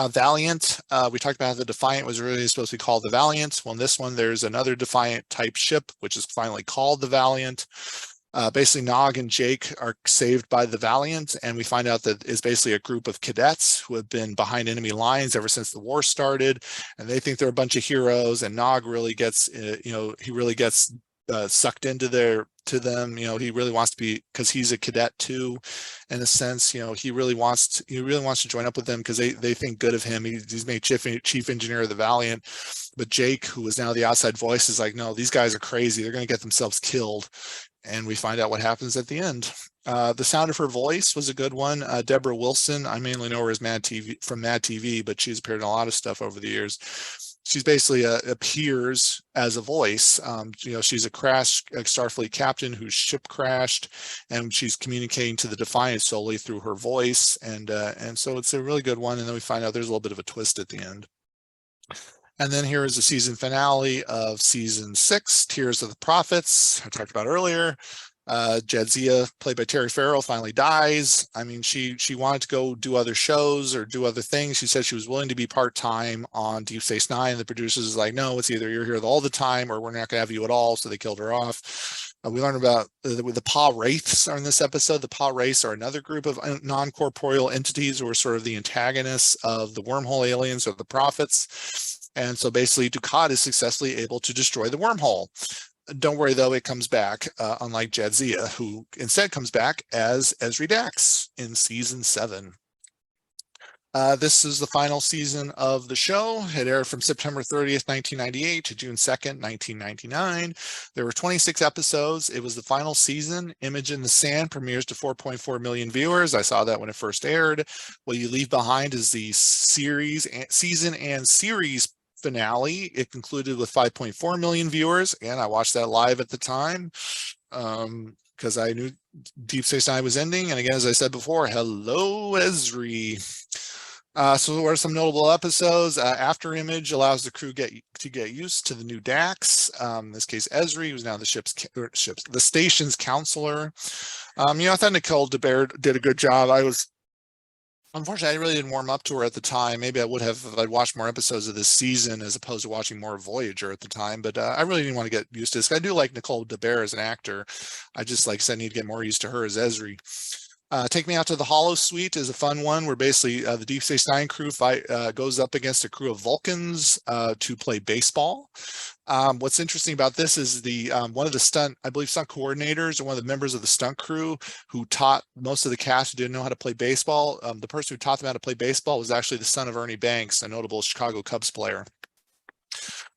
Valiant, we talked about how the Defiant was really supposed to be called the Valiant. Well, in this one, there's another Defiant type ship, which is finally called the Valiant. Basically, Nog and Jake are saved by the Valiant, and we find out that it's basically a group of cadets who have been behind enemy lines ever since the war started, and they think they're a bunch of heroes. And Nog really gets, he really gets sucked into them. He really wants to be, because he's a cadet too, in a sense. He really wants to join up with them because they think good of him. He's made chief engineer of the Valiant. But Jake, who is now the outside voice, is like, no, these guys are crazy. They're going to get themselves killed. And we find out what happens at the end. The Sound of Her Voice was a good one. Deborah Wilson, I mainly know her as from Mad TV, but she's appeared in a lot of stuff over the years. She's basically appears as a voice. She's a Starfleet captain whose ship crashed, and she's communicating to the Defiant solely through her voice. And so it's a really good one. And then we find out there's a little bit of a twist at the end. And then here is the season finale of season 6, Tears of the Prophets, I talked about earlier. Jadzia, played by Terry Farrell, finally dies. I mean, she wanted to go do other shows or do other things. She said she was willing to be part-time on Deep Space Nine. The producers is like, no, it's either you're here all the time or we're not going to have you at all. So they killed her off. We learned about the Pa Wraiths are in this episode. The Pa Wraiths are another group of non-corporeal entities who are sort of the antagonists of the wormhole aliens or the prophets. And so basically Dukat is successfully able to destroy the wormhole. Don't worry though, it comes back, unlike Jadzia, who instead comes back as Ezri Dax in season 7. This is the final season of the show. It aired from September 30th, 1998 to June 2nd, 1999. There were 26 episodes. It was the final season. Image in the Sand premieres to 4.4 million viewers. I saw that when it first aired. What You Leave Behind is the season and series finale. It concluded with 5.4 million viewers. Again, I watched that live at the time because I knew Deep Space Nine was ending. And again, as I said before, hello, Ezri. So what are some notable episodes? After Image allows the crew to get used to the new Dax. In this case, Ezri, who's now the station's counselor. I thought Nicole DeBaer did a good job. Unfortunately, I really didn't warm up to her at the time. Maybe I would have if I'd watched more episodes of this season as opposed to watching more Voyager at the time. But I really didn't want to get used to this. I do like Nicole DeBaer as an actor. I just, like I said, need to get more used to her as Ezri. Take Me Out to the Hollow Suite is a fun one where basically the Deep Space Nine crew goes up against a crew of Vulcans to play baseball. What's interesting about this is the one of the stunt coordinators or one of the members of the stunt crew who taught most of the cast who didn't know how to play baseball. The person who taught them how to play baseball was actually the son of Ernie Banks, a notable Chicago Cubs player.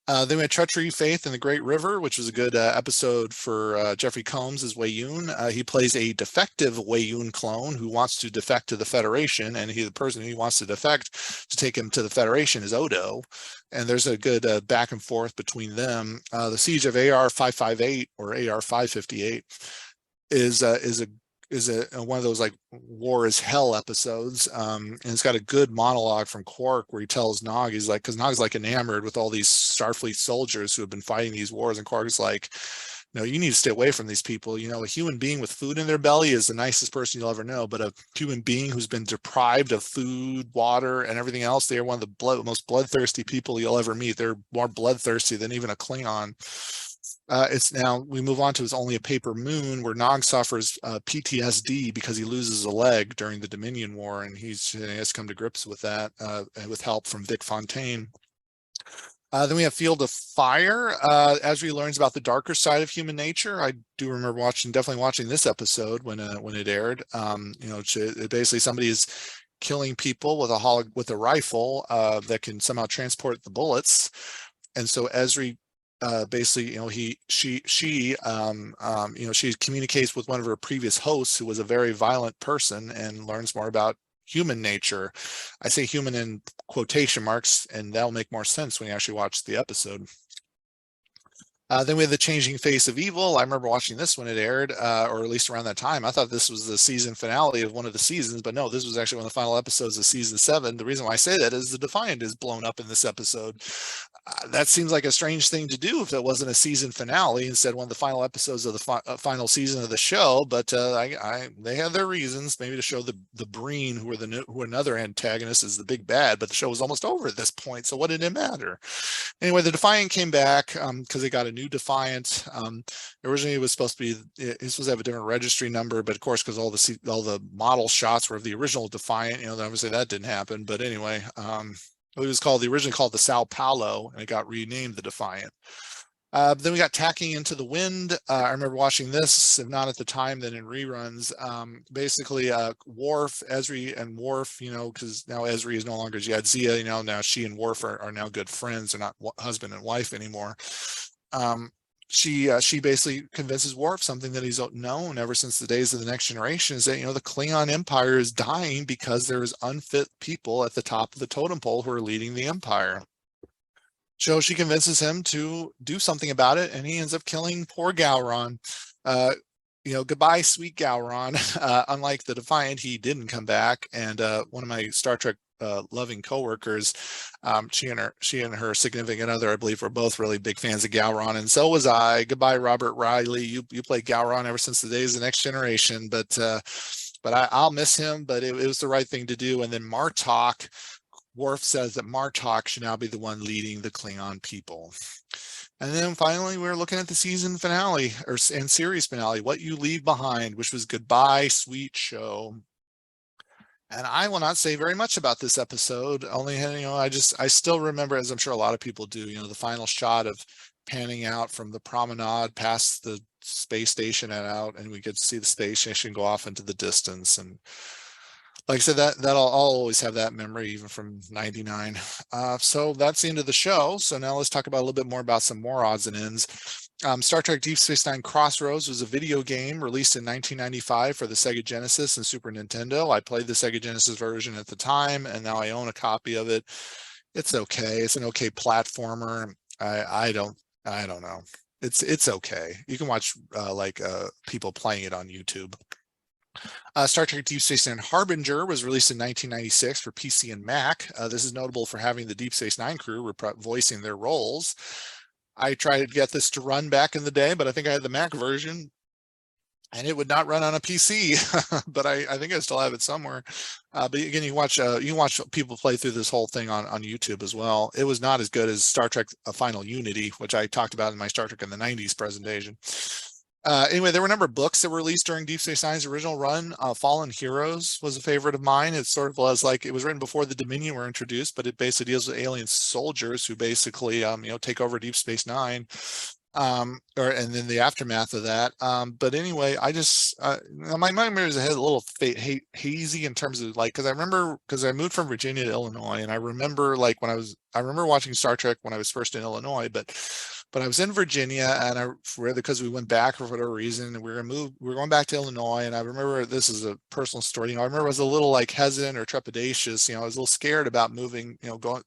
Then we had Treachery, Faith, and the Great River, which was a good episode for Jeffrey Combs as Wei Yun. He plays a defective Wei Yun clone who wants to defect to the Federation, and the person he wants to defect to take him to the Federation is Odo. And there's a good back and forth between them. The Siege of AR 558 or AR 558 is one of those like war is hell episodes, and it's got a good monologue from Quark where he tells Nog, he's like, because Nog's like enamored with all these Starfleet soldiers who have been fighting these wars, and Quark is like, no, you need to stay away from these people. You know, a human being with food in their belly is the nicest person you'll ever know, but a human being who's been deprived of food, water, and everything else, they are one of the most bloodthirsty people you'll ever meet. They're more bloodthirsty than even a Klingon. It's now we move on to It's Only a Paper Moon, where Nog suffers PTSD because he loses a leg during the Dominion War, and he has come to grips with that with help from Vic Fontaine. Then we have Field of Fire. Ezri learns about the darker side of human nature. I do remember definitely watching this episode when it aired. You know, basically somebody is killing people with a rifle that can somehow transport the bullets, and so Ezri basically, you know, she communicates with one of her previous hosts who was a very violent person and learns more about human nature. I say human in quotation marks, and that'll make more sense when you actually watch the episode. Then we have The Changing Face of Evil. I remember watching this when it aired, or at least around that time. I thought this was the season finale of one of the seasons, but no, this was actually one of the final episodes of season 7. The reason why I say that is the Defiant is blown up in this episode. That seems like a strange thing to do if it wasn't a season finale, instead one of the final episodes of the final season of the show. But they had their reasons, maybe to show the Breen, who another antagonist, is the big bad. But the show was almost over at this point, so what did it matter? Anyway, the Defiant came back because they got a new Defiant. Originally, it was supposed to have a different registry number, but of course, because all the model shots were of the original Defiant, you know, obviously that didn't happen. But anyway, it was originally called the Sao Paulo, and it got renamed the Defiant. Then we got Tacking into the Wind. I remember watching this, if not at the time, then in reruns. Basically, Ezri and Worf, you know, because now Ezri is no longer Jadzia, you know, now she and Worf are now good friends. They're not husband and wife anymore. She basically convinces Worf something that he's known ever since the days of the Next Generation, is that, you know, the Klingon Empire is dying because there's unfit people at the top of the totem pole who are leading the Empire. So she convinces him to do something about it, and he ends up killing poor Gowron. You know, goodbye, sweet Gowron. Unlike the Defiant, he didn't come back. And one of my Star Trek loving coworkers, she and her significant other, I believe, were both really big fans of Gowron, and so was I. Goodbye, Robert Riley. You played Gowron ever since the days of the Next Generation, but I'll miss him. But it was the right thing to do. And then Martok. Worf says that Martok should now be the one leading the Klingon people. And then finally, we're looking at the season finale and series finale, What You Leave Behind, which was Goodbye, Sweet Show. And I will not say very much about this episode. Only, you know, I still remember, as I'm sure a lot of people do, you know, the final shot of panning out from the promenade past the space station and out, and we get to see the space station go off into the distance. And like I said, I'll always have that memory, even from '99. So that's the end of the show. So now let's talk about a little bit more about some more odds and ends. Star Trek Deep Space Nine Crossroads was a video game released in 1995 for the Sega Genesis and Super Nintendo. I played the Sega Genesis version at the time, and now I own a copy of it. It's okay. It's an okay platformer. I don't know. It's okay. You can watch people playing it on YouTube. Star Trek Deep Space Nine Harbinger was released in 1996 for PC and Mac. This is notable for having the Deep Space Nine crew voicing their roles. I tried to get this to run back in the day, but I think I had the Mac version, and it would not run on a PC. But I think I still have it somewhere. But again, you can watch people play through this whole thing on YouTube as well. It was not as good as Star Trek: A Final Unity, which I talked about in my Star Trek in the '90s presentation. Anyway, there were a number of books that were released during Deep Space Nine's original run. Fallen Heroes was a favorite of mine. It sort of was like, it was written before the Dominion were introduced, but it basically deals with alien soldiers who basically, take over Deep Space Nine, and then the aftermath of that. But anyway, I just, my memory is a little hazy in terms of like, because I moved from Virginia to Illinois, and I remember like I remember watching Star Trek when I was first in Illinois, but I was in Virginia, and because we went back for whatever reason, and we were going back to Illinois, and I remember, this is a personal story. I remember I was a little like hesitant or trepidatious. I was a little scared about moving,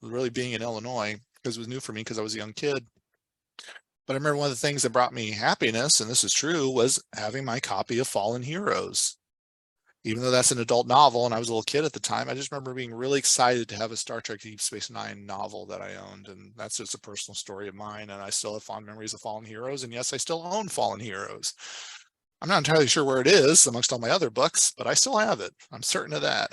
really being in Illinois, because it was new for me because I was a young kid. But I remember one of the things that brought me happiness, and this is true, was having my copy of Fallen Heroes. Even though that's an adult novel and I was a little kid at the time, I just remember being really excited to have a Star Trek Deep Space Nine novel that I owned. And that's just a personal story of mine. And I still have fond memories of Fallen Heroes. And yes, I still own Fallen Heroes. I'm not entirely sure where it is amongst all my other books, but I still have it. I'm certain of that.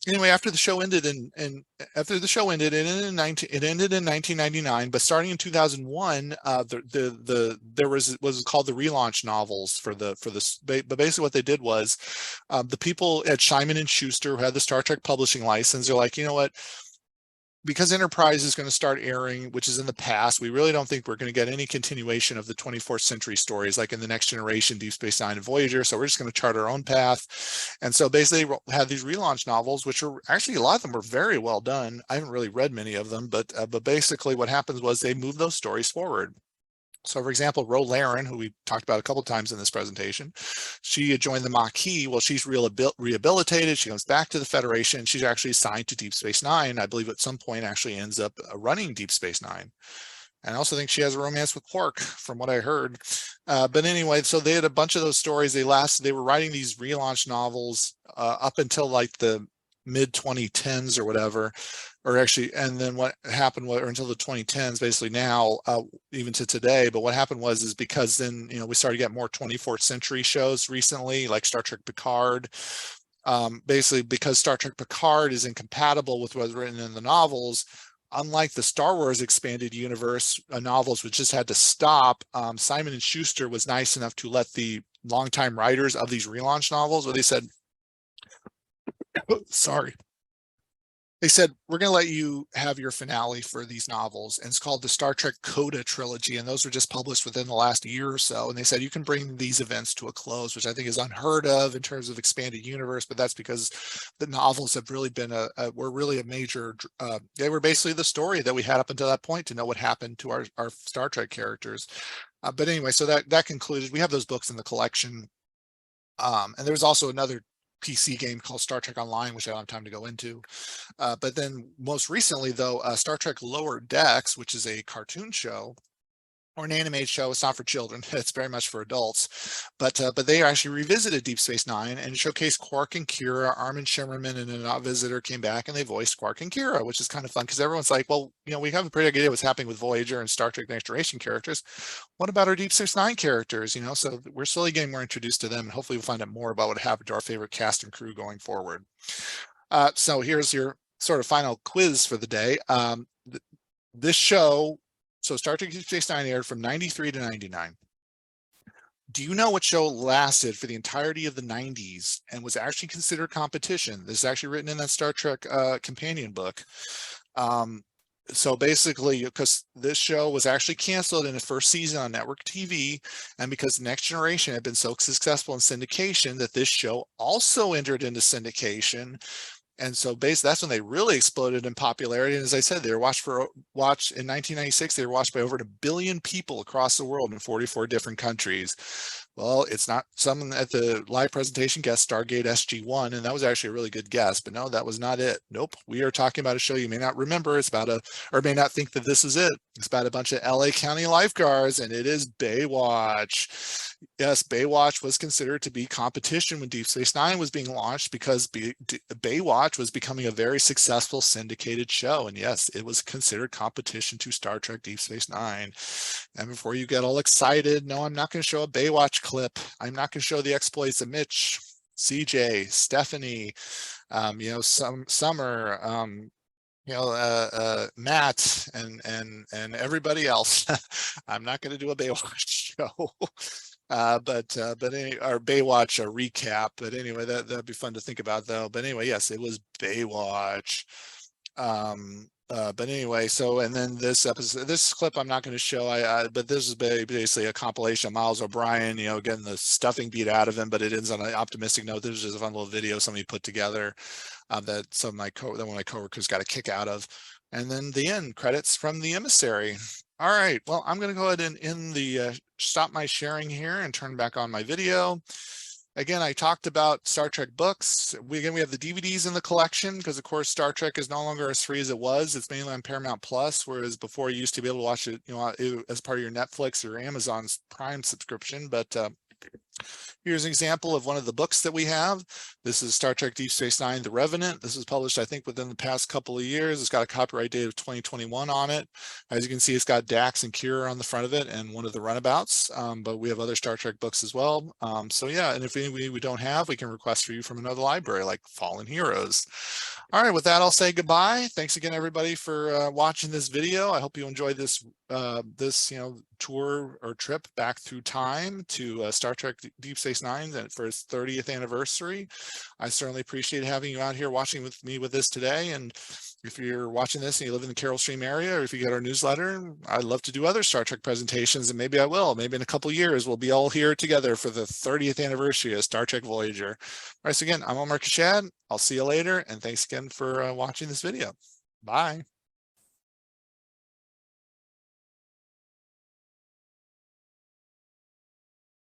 Anyway, after the show ended, it ended in 1999. But starting in 2001, there was called the relaunch novels for this. But basically, what they did was, the people at Simon and Schuster, who had the Star Trek publishing license, they're like, you know what? Because Enterprise is going to start airing, which is in the past, we really don't think we're going to get any continuation of the 24th century stories like in the Next Generation, Deep Space Nine, and Voyager. So we're just going to chart our own path. And so basically they had these relaunch novels, which are actually, a lot of them were very well done. I haven't really read many of them, but basically what happens was they moved those stories forward. So, for example, Ro Laren, who we talked about a couple of times in this presentation, she had joined the Maquis. Well, she's rehabilitated. She comes back to the Federation. She's actually assigned to Deep Space Nine. I believe at some point actually ends up running Deep Space Nine. And I also think she has a romance with Quark, from what I heard. But anyway, so they had a bunch of those stories. They were writing these relaunch novels up until like the mid 2010s or whatever, or actually, and then what happened was, or until the 2010s, basically now, even to today. But what happened was because then, we started getting more 24th century shows recently, like Star Trek Picard. Basically, because Star Trek Picard is incompatible with what's written in the novels, unlike the Star Wars expanded universe novels, which just had to stop, Simon and Schuster was nice enough to let the longtime writers of these relaunch novels, where they said, sorry, they said, we're going to let you have your finale for these novels. And it's called the Star Trek Coda trilogy. And those were just published within the last year or so. And they said, you can bring these events to a close, which I think is unheard of in terms of expanded universe. But that's because the novels have really been were really a major, they were basically the story that we had up until that point to know what happened to our Star Trek characters. But anyway, so that concluded, we have those books in the collection. And there was also another PC game called Star Trek Online, which I don't have time to go into. But then most recently, though, Star Trek Lower Decks, which is a cartoon show or an animated show. It's not for children. It's very much for adults. But they actually revisited Deep Space Nine and showcased Quark and Kira. Armin Shimmerman and a visitor came back and they voiced Quark and Kira, which is kind of fun because everyone's like, well, we have a pretty good idea what's happening with Voyager and Star Trek Next Generation characters. What about our Deep Space Nine characters? So we're slowly getting more introduced to them, and hopefully we'll find out more about what happened to our favorite cast and crew going forward. So here's your sort of final quiz for the day. This show, so Star Trek Deep Space Nine aired from 93 to 99. Do you know what show lasted for the entirety of the 90s and was actually considered competition? This is actually written in that Star Trek companion book. So basically, because this show was actually canceled in its first season on network TV, and because Next Generation had been so successful in syndication that this show also entered into syndication. And so that's when they really exploded in popularity. And as I said, they were watched in 1996, they were watched by over 1 billion people across the world in 44 different countries. Well, it's not someone at the live presentation guest Stargate SG-1, and that was actually a really good guess, but no, that was not it. Nope. We are talking about a show you may not remember. It's about or may not think that this is it. It's about a bunch of LA County lifeguards, and it is Baywatch. Yes, Baywatch was considered to be competition when Deep Space Nine was being launched because Baywatch was becoming a very successful syndicated show. And yes, it was considered competition to Star Trek Deep Space Nine. And before you get all excited, no, I'm not going to show a Baywatch clip. I'm not going to show the exploits of Mitch, CJ, Stephanie, Summer, Matt, and everybody else. I'm not going to do a Baywatch show. Or Baywatch a recap. But anyway, that'd be fun to think about though. But anyway, yes, it was Baywatch. But anyway, so and then this episode, this clip I'm not going to show. But this is basically a compilation of Miles O'Brien, you know, getting the stuffing beat out of him, but it ends on an optimistic note. This is just a fun little video somebody put together that some of my one of my coworkers got a kick out of. And then the end credits from the emissary. All right, well, I'm going to go ahead and end the stop my sharing here and turn back on my video. Again, I talked about Star Trek books. We have the DVDs in the collection because, of course, Star Trek is no longer as free as it was. It's mainly on Paramount Plus, whereas before you used to be able to watch it, you know, as part of your Netflix or Amazon Prime subscription. But here's an example of one of the books that we have. This is Star Trek Deep Space Nine, The Revenant. This was published, I think, within the past couple of years. It's got a copyright date of 2021 on it. As you can see, it's got Dax and Kira on the front of it and one of the runabouts, but we have other Star Trek books as well. So yeah, and if any we don't have, we can request for you from another library like Fallen Heroes. All right, with that, I'll say goodbye. Thanks again, everybody, for watching this video. I hope you enjoyed this tour or trip back through time to Star Trek Deep Space Nine for its 30th anniversary. I certainly appreciate having you out here watching with me with this today. And if you're watching this and you live in the Carroll Stream area, or if you get our newsletter, I'd love to do other Star Trek presentations, and maybe I will. Maybe in a couple of years, we'll be all here together for the 30th anniversary of Star Trek Voyager. All right, so again, I'm Omar Kashad. I'll see you later, and thanks again for watching this video. Bye.